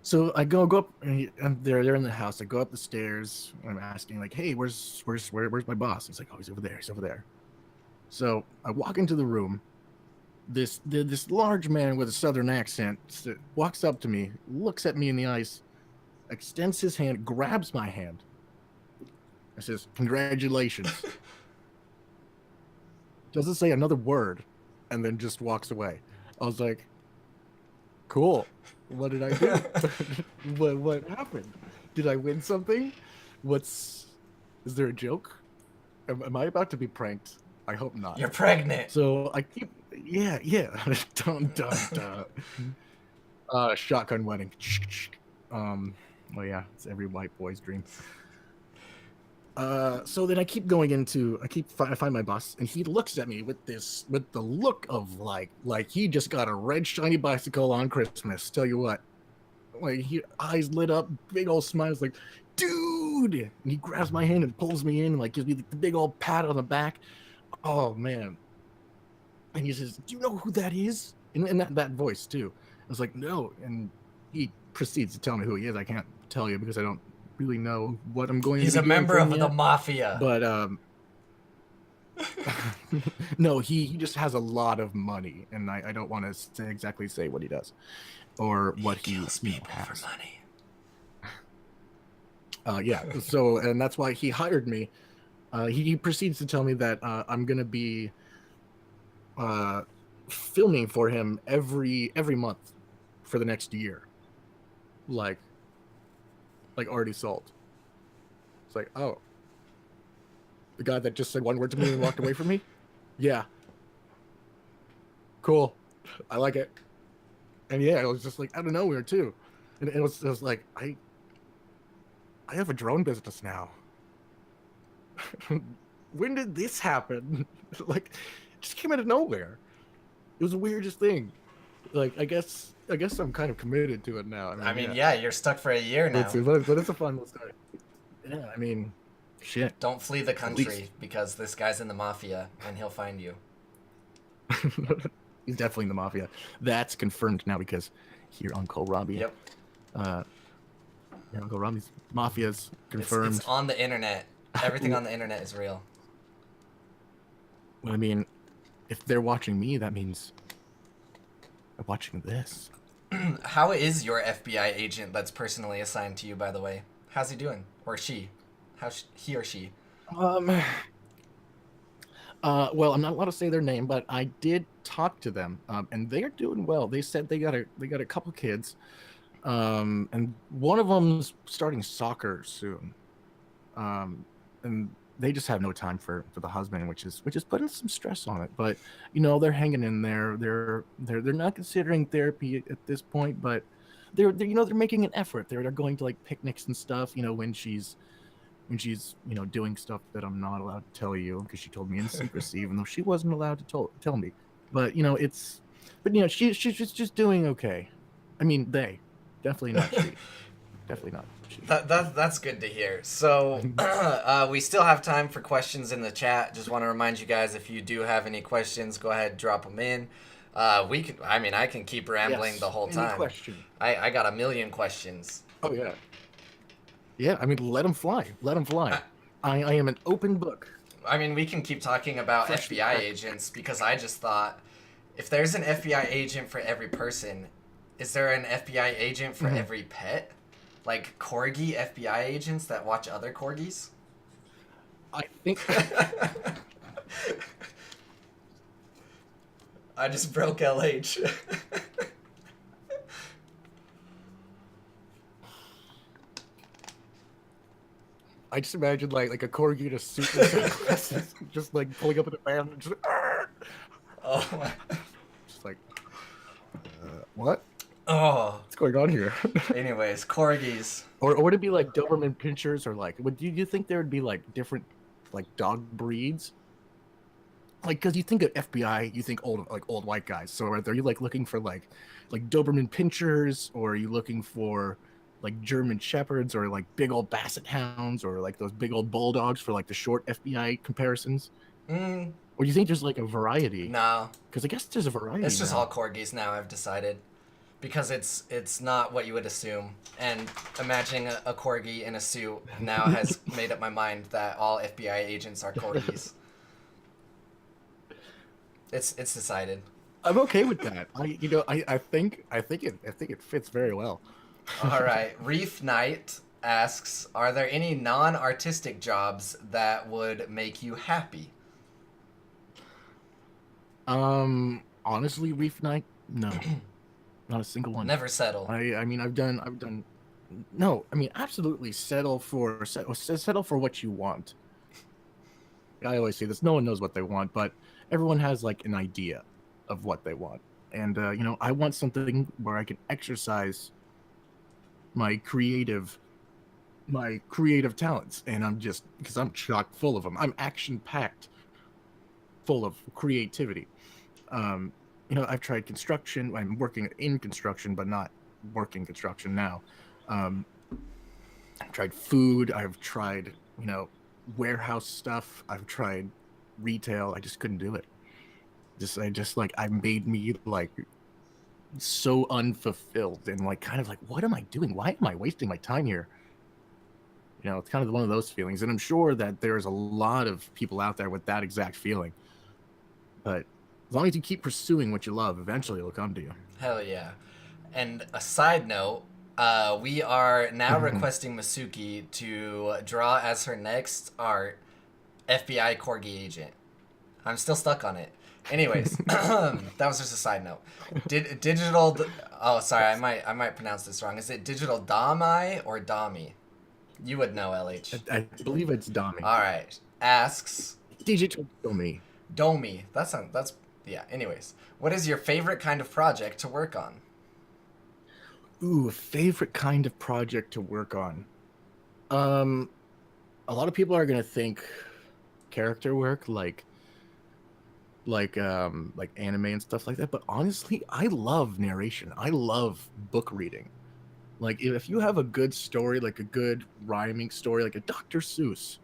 So I go up, and they're in the house. I go up the stairs, and I'm asking like, "Hey, where's my boss?" He's like, "Oh, he's over there. He's over there." So I walk into the room. This large man with a southern accent walks up to me, looks at me in the eyes, extends his hand, grabs my hand. I says, "Congratulations." Doesn't say another word, and then just walks away. I was like, cool. What did I do? What happened? Did I win something? Is there a joke? Am I about to be pranked? I hope not. You're pregnant. So I keep, yeah. Dun. Shotgun wedding. Well, yeah, it's every white boy's dream. So then I find my boss, and he looks at me with the look of like he just got a red shiny bicycle on Christmas. Tell you what, like, eyes lit up, big old smiles, like, dude. And he grabs my hand and pulls me in, and like gives me the big old pat on the back. Oh man. And he says, "Do you know who that is?" In that voice too. I was like, "No." And he proceeds to tell me who he is. I can't tell you because I don't really know what I'm going to do. He's a member of the mafia. But no, he just has a lot of money, and I don't want to exactly say what he does or what he kills people has. for money. Yeah. So, and that's why he hired me. He proceeds to tell me that I'm gonna be filming for him every month for the next year. Like already sold. It's like, oh, the guy that just said one word to me and walked away from me? Yeah. Cool. I like it. And yeah, it was just like out of nowhere too. And it was like, I have a drone business now. When did this happen? Like, it just came out of nowhere. It was the weirdest thing. Like, I guess I'm kind of committed to it now. I mean, yeah, you're stuck for a year now. But it's a fun little story. Yeah, I mean, shit. Don't flee the country because this guy's in the mafia and he'll find you. He's definitely in the mafia. That's confirmed now because here on Cohlrabi. Yep. You know, Kohlrabi's mafia's It's confirmed. on the internet. Everything on the internet is real. I mean, if they're watching me, that means they're watching this. How is your FBI agent that's personally assigned to you, by the way? How's he doing? Or she? He or she? Um, well, I'm not allowed to say their name, but I did talk to them, and they are doing well. They said they got a couple kids, and one of them's starting soccer soon, and they just have no time for the husband, which is putting some stress on it. But you know, they're hanging in there. They're not considering therapy at this point, but they're you know they're making an effort. They're going to like picnics and stuff. You know, when she's you know doing stuff that I'm not allowed to tell you because she told me in secrecy, even though she wasn't allowed to tell me. But you know but you know she's just doing okay. I mean they, definitely not she, definitely not she. That's good to hear. So we still have time for questions in the chat. Just want to remind you guys, if you do have any questions, go ahead, drop them in. We can. I mean, I can keep rambling Yes, the whole any time. question. I got a million questions. Oh yeah, yeah. I mean, let them fly. Let them fly. I am an open book. I mean, we can keep talking about Fresh FBI cracked. agents because I just thought, if there's an FBI agent for every person, is there an FBI agent for every pet? Like corgi FBI agents that watch other corgis? I think I just broke LH. I just imagine like a corgi in a suit with sunglasses, just like pulling up in a van, and Oh my. just like, what? Oh. What's going on here? Anyways, corgis. Or would it be like Doberman pinchers, or like would you think there would be like different like dog breeds? Like, because you think of FBI, you think old white guys. So are you like looking for like Doberman pinchers, or are you looking for like German shepherds, or like big old basset hounds, or like those big old bulldogs for like the short FBI comparisons? Mm, Or do you think there's like a variety? no. Because I guess there's a variety. It's just now. all corgis now, I've decided. Because it's not what you would assume. And imagining a corgi in a suit now has made up my mind that all FBI agents are corgis. It's decided. I'm okay with that. I think it fits very well. All right. Reef Knight asks, are there any non-artistic jobs that would make you happy? Honestly, Reef Knight, no, not a single one. Never settle. I mean, I've done. No, I mean, absolutely settle for what you want. I always say this: no one knows what they want, but everyone has like an idea of what they want. And you know, I want something where I can exercise my creative talents, and I'm just because I'm chock full of them. I'm action packed, full of creativity. You know, I've tried construction. I'm working in construction, but not working construction now. I've tried food. I've tried, you know, warehouse stuff. I've tried retail. I just couldn't do it. I made me like so unfulfilled and like kind of like, what am I doing? Why am I wasting my time here? You know, it's kind of one of those feelings. And I'm sure that there's a lot of people out there with that exact feeling. But as long as you keep pursuing what you love, eventually it'll come to you. Hell yeah. And a side note, we are now requesting Masuki to draw as her next art FBI Corgi agent. I'm still stuck on it. Anyways, that was just a side note. Oh, sorry, I might pronounce this wrong. Is it Digital Dami or Dami? You would know, LH. I believe it's Dami. All right. Asks Digital Domi. Domi. That's yeah. Anyways, what is your favorite kind of project to work on? Ooh, favorite kind of project to work on. A lot of people are gonna think character work, like anime and stuff like that. But honestly, I love narration. I love book reading. Like if you have a good story, like a good rhyming story, like a Dr. Seuss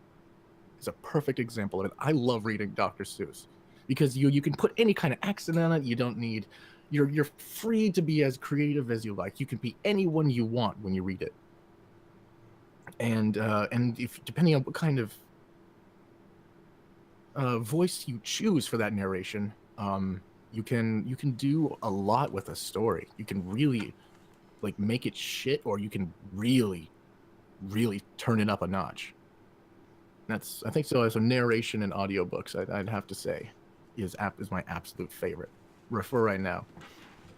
is a perfect example of it. I love reading Dr. Seuss because you can put any kind of accent on it. You don't need you're free to be as creative as you like. You can be anyone you want when you read it. And if depending on what kind of voice you choose for that narration, you can do a lot with a story. You can really like make it shit, or you can really turn it up a notch. I think so. As a narration in audiobooks, I'd have to say is my absolute favorite for right now.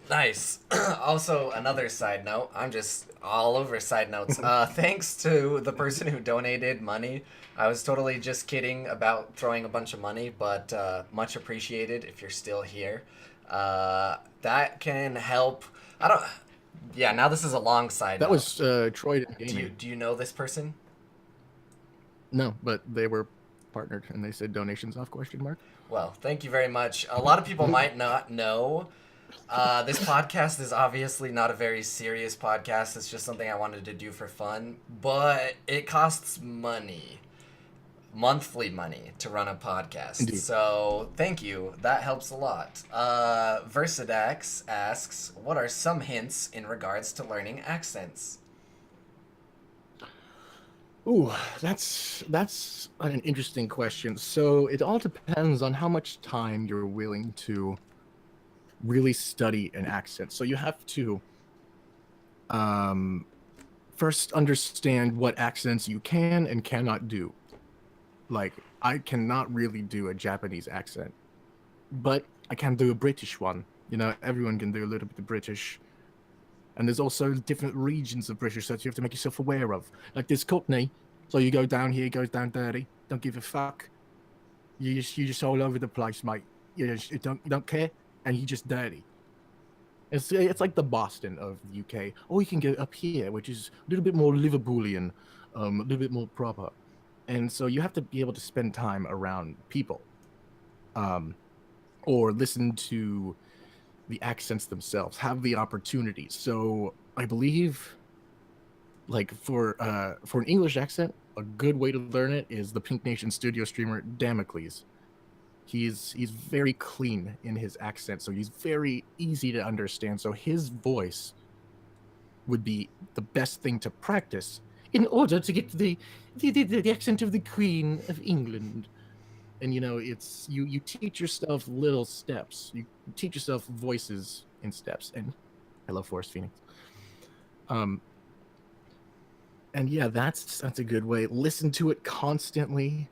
Nice. Also, another side note. I'm just all over side notes. Thanks to the person who donated money. I was totally just kidding about throwing a bunch of money, but much appreciated if you're still here. That can help. I don't. Yeah. Now this is a long side That note. was Troy Gaming. Do you know this person? No, but they were partnered, and they said donations off ? Well, thank you very much. A lot of people might not know. This podcast is obviously not a very serious podcast. It's just something I wanted to do for fun. But it costs money, monthly money, to run a podcast. Indeed. So thank you. That helps a lot. Versidax asks, what are some hints in regards to learning accents? Ooh, that's an interesting question. So it all depends on how much time you're willing to really study an accent. So you have to first understand what accents you can and cannot do. Like, I cannot really do a Japanese accent, but I can do a British one. You know, everyone can do a little bit of British. And there's also different regions of British that you have to make yourself aware of. Like this Cockney, so you go down here, goes down dirty, don't give a fuck. You just all over the place, mate. You don't care, and you just dirty. It's like the Boston of the UK. Or you can go up here, which is a little bit more Liverpoolian, a little bit more proper. And so you have to be able to spend time around people, or listen to the accents themselves, have the opportunity. So I believe, like for an English accent, a good way to learn it is the Pink Nation studio streamer Damocles. He's very clean in his accent, so he's very easy to understand. So his voice would be the best thing to practice in order to get the accent of the Queen of England. And you know, it's you teach yourself little steps. You teach yourself voices in steps. And hello, Forest Phoenix. And yeah, that's a good way. Listen to it constantly.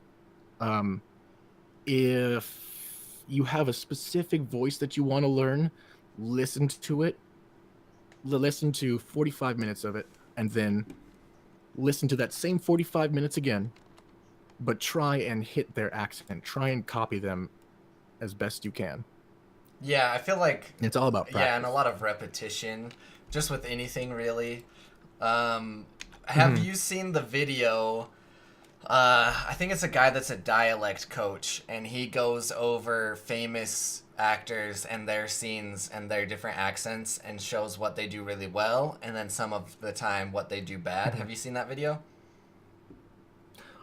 If you have a specific voice that you want to learn, listen to it. Listen to 45 minutes of it, and then listen to that same 45 minutes again, but try and hit their accent. Try and copy them as best you can. Yeah, I feel like it's all about practice. Yeah, and a lot of repetition, just with anything really. Have you seen the video? I think it's a guy that's a dialect coach, and he goes over famous actors and their scenes and their different accents and shows what they do really well, and then some of the time what they do bad. Have you seen that video?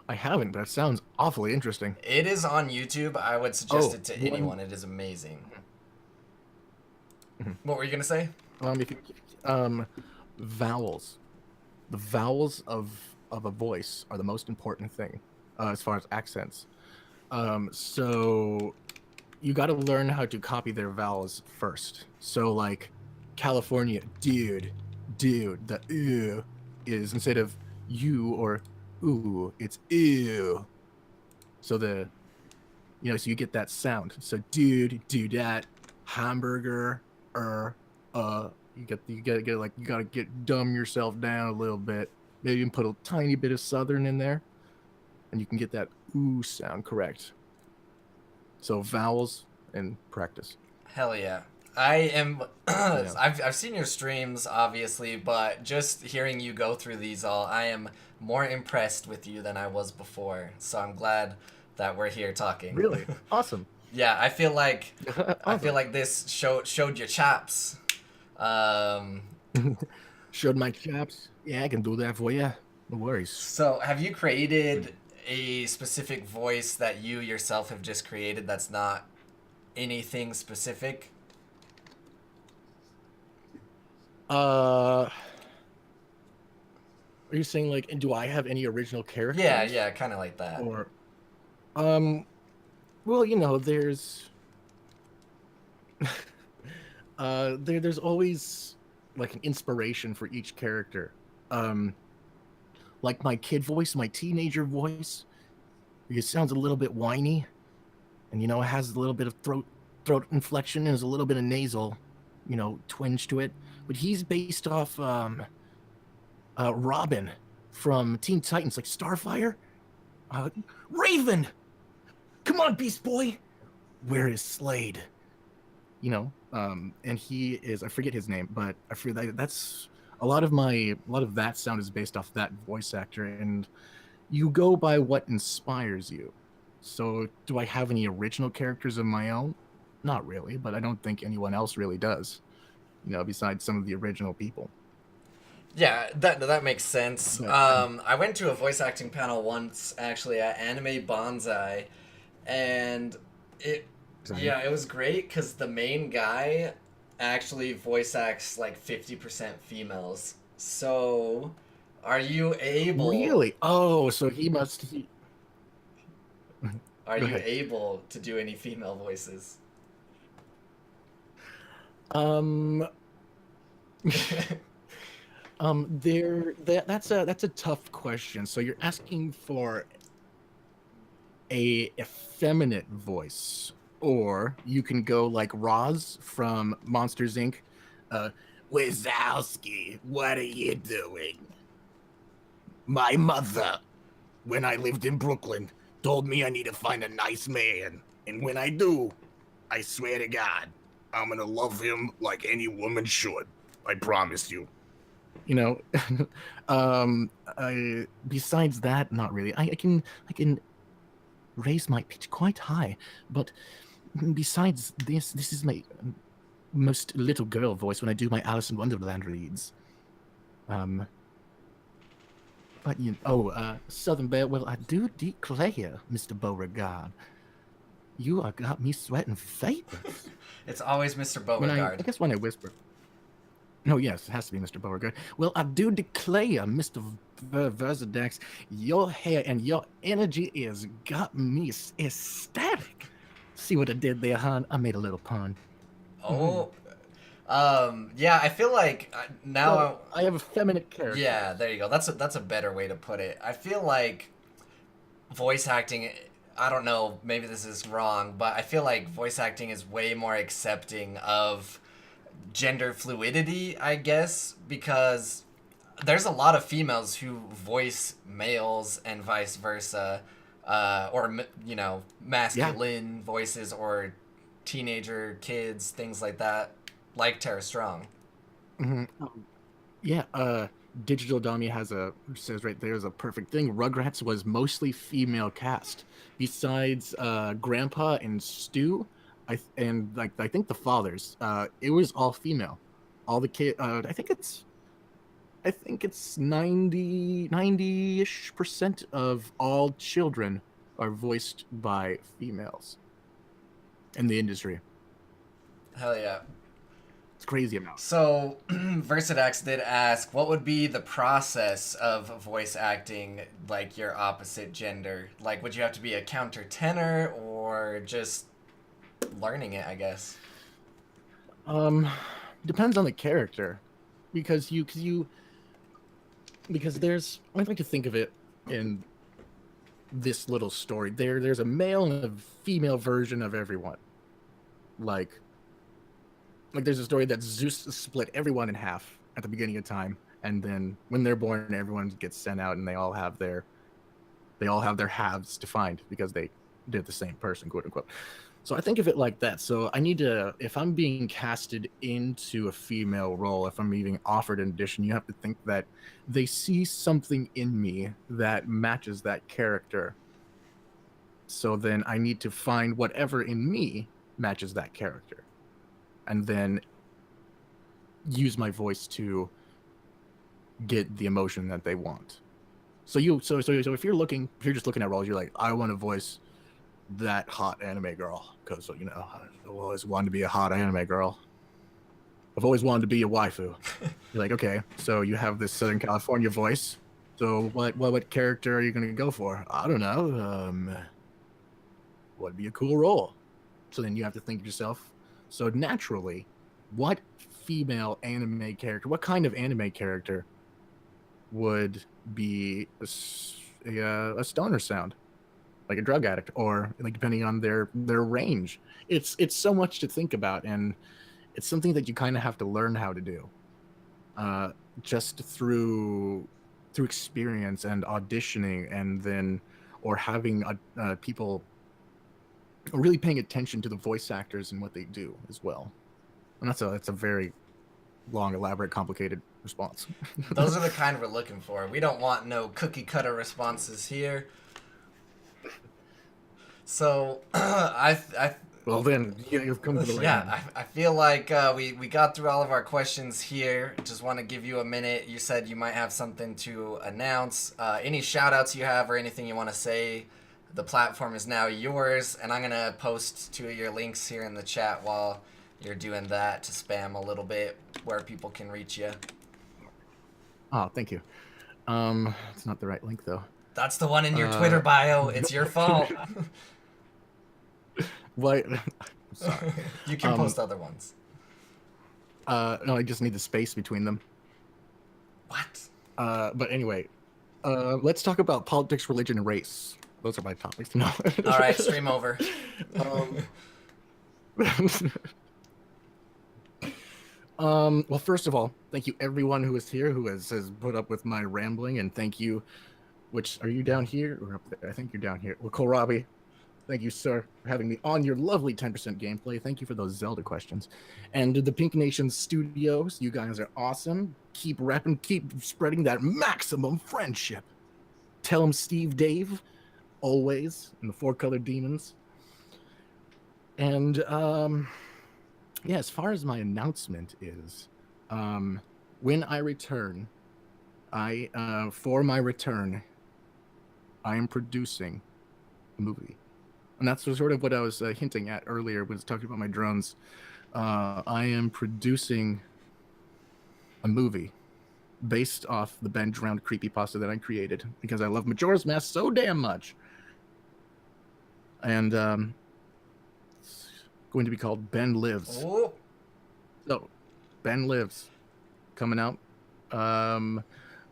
I haven't, but it sounds awfully interesting. It is on YouTube. I would suggest it to anyone. It is amazing. What were you gonna say? Vowels. The vowels of a voice are the most important thing as far as accents. So you got to learn how to copy their vowels first. So like California, dude, the ew is instead of you or ooh, it's ew. So so you get that sound. So dude, do that, hamburger, you gotta dumb yourself down a little bit. Maybe you can put a tiny bit of Southern in there, and you can get that ooh sound correct. So vowels and practice. Hell yeah. I am. I've seen your streams, obviously, but just hearing you go through these all, I am more impressed with you than I was before. So I'm glad that we're here talking. Really awesome. Yeah, I feel like awesome. I feel like this showed your chops. Showed my chops. Yeah, I can do that for you. No worries. So, have you created a specific voice that you yourself have just created that's not anything specific? Are you saying like, and do I have any original Yeah, characters? yeah, kind of like that. Or um, well, there's there's always like an inspiration for each character. Um, like my kid voice, my teenager voice, it sounds a little bit whiny, and it has a little bit of throat inflection, and there's a little bit of nasal, twinge to it. But he's based off Robin from Teen Titans, like Starfire. Uh, Raven, come on, Beast Boy. Where is Slade? And he is, I forget his name, but I forget that's a lot of that sound is based off that voice actor, and you go by what inspires you. So do I have any original characters of my own? Not really, but I don't think anyone else really does, besides some of the original people. Yeah, that makes sense. But I went to a voice acting panel once, actually, at Anime Bonsai, and it, yeah, it was great because the main guy actually voice acts like 50% females. So, are you able? really? Oh, so he must. Are Go you ahead. able to do any female voices? Um, that's a tough question. So you're asking for a effeminate voice, or you can go like Roz from Monsters Inc. Uh, Wazowski, what are you doing? My mother, when I lived in Brooklyn, told me I need to find a nice man, and when I do, I swear to God, I'm gonna love him like any woman should. I promise you. You know, besides that, not really. I can raise my pitch quite high, but besides this is my most little girl voice when I do my Alice in Wonderland reads. Um, but Southern Bear. Well, I do declare, Mr. Beauregard, you are got me sweating vapors. It's always Mr. I Beauregard. guess when I whisper. No, yes, it has to be Mr. Beauregard. Well, I do declare, Mr. Verzidex, your hair and your energy is got me ecstatic. See what I did there, hon? I made a little pun. Oh, yeah, I feel like now. So, I have a feminine character. Yeah, there you go. That's a better way to put it. I feel like voice acting. I don't know. Maybe this is wrong, but I feel like voice acting is way more accepting of gender fluidity, I guess, because there's a lot of females who voice males and vice versa, or masculine voices or teenager kids, things like that, like Tara Strong. Mm-hmm. Yeah, Digital Dummy says right there's a perfect thing. Rugrats was mostly female cast. Besides Grandpa and Stu, I think the fathers, it was all female. All the kid, I think it's 90-ish% of all children are voiced by females in the industry. Hell yeah. It's crazy amount. So, Versidax did ask, what would be the process of voice acting like your opposite gender? Like, would you have to be a countertenor or just learning it, I guess? Depends on the character, because there's, I like to think of it in this little story. There's a male and a female version of everyone. Like there's a story that Zeus split everyone in half at the beginning of time, and then when they're born, everyone gets sent out, and they all have their halves defined because they did the same person, quote unquote. So I think of it like that. So I need to, if I'm being casted into a female role, if I'm being offered an audition, you have to think that they see something in me that matches that character. So then I need to find whatever in me matches that character, and then use my voice to get the emotion that they want. So if you're just looking at roles, you're like, I want to voice that hot anime girl, because I've always wanted to be a hot anime girl. I've always wanted to be a waifu. You're like, okay, so you have this Southern California voice. So what character are you gonna go for? I don't know. What'd be a cool role? So then you have to think to yourself. So naturally, what female anime character, what kind of anime character would be a stoner sound, like a drug addict, or like depending on their range? It's so much to think about, and it's something that you kind of have to learn how to do, just through experience and auditioning, and then or having people really paying attention to the voice actors and what they do as well. And that's a very long, elaborate, complicated response. Those are the kind we're looking for. We don't want no cookie cutter responses here. So well then you've come to the right yeah, I feel like we got through all of our questions here. Just want to give you a minute. You said you might have something to announce. Any shout outs you have or anything you want to say, the platform is now yours, and I'm gonna post 2 of your links here in the chat while you're doing that to spam a little bit where people can reach you. Oh, thank you. It's not the right link though. That's the one in your Twitter bio. It's your fault. What? Sorry. You can post other ones. No, I just need the space between them. What? But anyway, let's talk about politics, religion, and race. Those are my topics. No. All right, stream over. Well, first of all, thank you everyone who is here, who has put up with my rambling, and thank you. Which, are you down here or up there? I think you're down here. Well, Cohlrabi, thank you, sir, for having me on your lovely 10% gameplay. Thank you for those Zelda questions. And the Pink Nation Studios, you guys are awesome. Keep rapping, keep spreading that maximum friendship. Tell them Steve Dave, always, and the Four Color Demons. And, yeah, as far as my announcement is, when I return, for my return, I am producing a movie. And that's sort of what I was hinting at earlier when I was talking about my drones. I am producing a movie based off the Ben Drowned creepypasta that I created because I love Majora's Mask so damn much. And it's going to be called Ben Lives. Ooh. So, Ben Lives, coming out.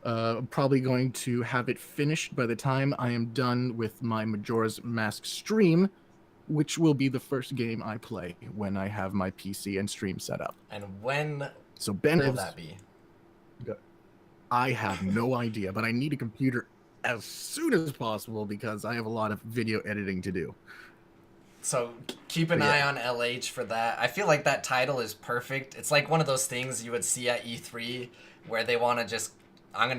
Probably going to have it finished by the time I am done with my Majora's Mask stream, which will be the first game I play when I have my PC and stream set up. And when so Ben will Lives, that be? I have no idea, but I need a computer as soon as possible because I have a lot of video editing to do. So keep an eye on LH for that. I feel like that title is perfect. It's like one of those things you would see at E3 where they want to just I'm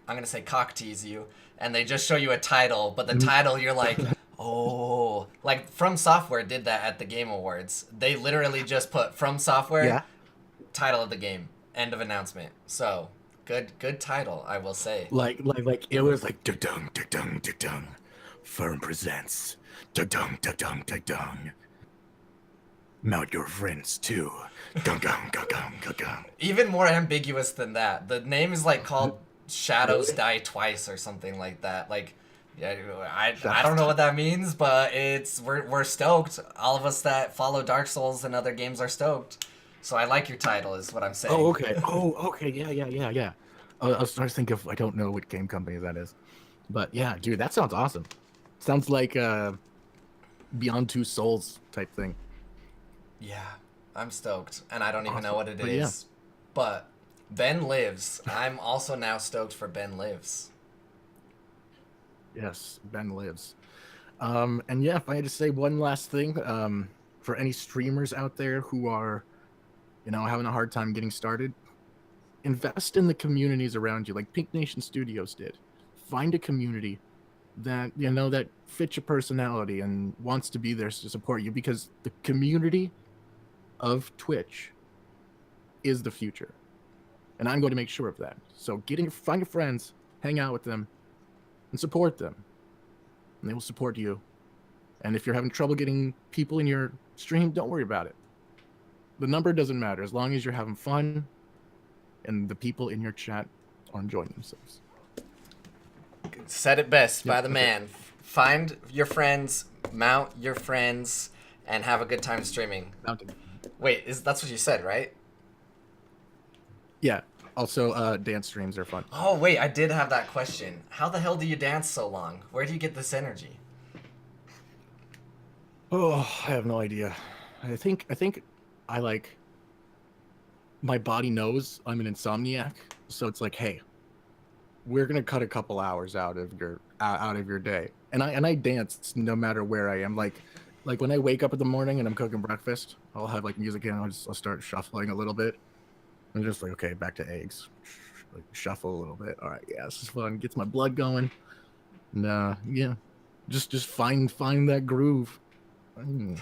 gonna say cock tease you, and they just show you a title, but the title you're like, oh, like From Software did that at the Game Awards. They literally just put From Software, title of the game, end of announcement. So good title, I will say. Like it was like da-dung, da-dung, da-dung. Firm presents da-dung, da-dung, da-dung. Mount your friends too. Gung, gung, gung, gung, gung, gung. Even more ambiguous than that. The name is like called Shadows Die Twice or something like that. Like, yeah, I don't know what that means, but we're stoked. All of us that follow Dark Souls and other games are stoked. So I like your title, is what I'm saying. Oh, okay. Yeah. I was trying to think of, I don't know what game company that is. But yeah, dude, that sounds awesome. Sounds like Beyond Two Souls type thing. Yeah, I'm stoked. And I don't even know what it is. Yeah. But Ben Lives. I'm also now stoked for Ben Lives. Yes, Ben Lives. And yeah, if I had to say one last thing, for any streamers out there who are, having a hard time getting started, invest in the communities around you, like Pink Nation Studios did. Find a community that, that fits your personality and wants to be there to support you, because the community of Twitch is the future. And I'm going to make sure of that. So find your friends, hang out with them, and support them. And they will support you. And if you're having trouble getting people in your stream, don't worry about it. The number doesn't matter as long as you're having fun and the people in your chat are enjoying themselves. Said it best by Yep, the okay. man. Find your friends, mount your friends, and have a good time streaming. Mountain. Wait, that's what you said, right? Yeah. Also, dance streams are fun. Oh, wait, I did have that question. How the hell do you dance so long? Where do you get this energy? Oh, I have no idea. I think I like my body knows I'm an insomniac, so it's like, hey, we're gonna cut a couple hours out of your day, and I dance no matter where I am. Like when I wake up in the morning and I'm cooking breakfast, I'll have like music in. I'll start shuffling a little bit. I'm just like, okay, back to eggs. Like shuffle a little bit. All right, yeah, this is fun. Gets my blood going. And yeah, just find that groove. Mm.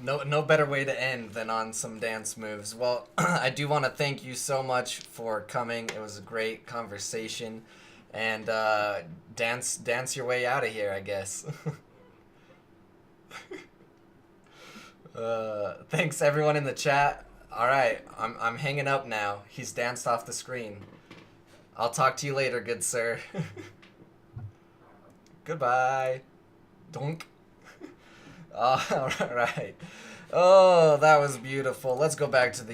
No better way to end than on some dance moves. Well, I do want to thank you so much for coming. It was a great conversation, and dance your way out of here, I guess. Thanks everyone in the chat. All right, I'm hanging up now. He's danced off the screen. I'll talk to you later, good sir. Goodbye. Donk. All right. Oh, that was beautiful. Let's go back to the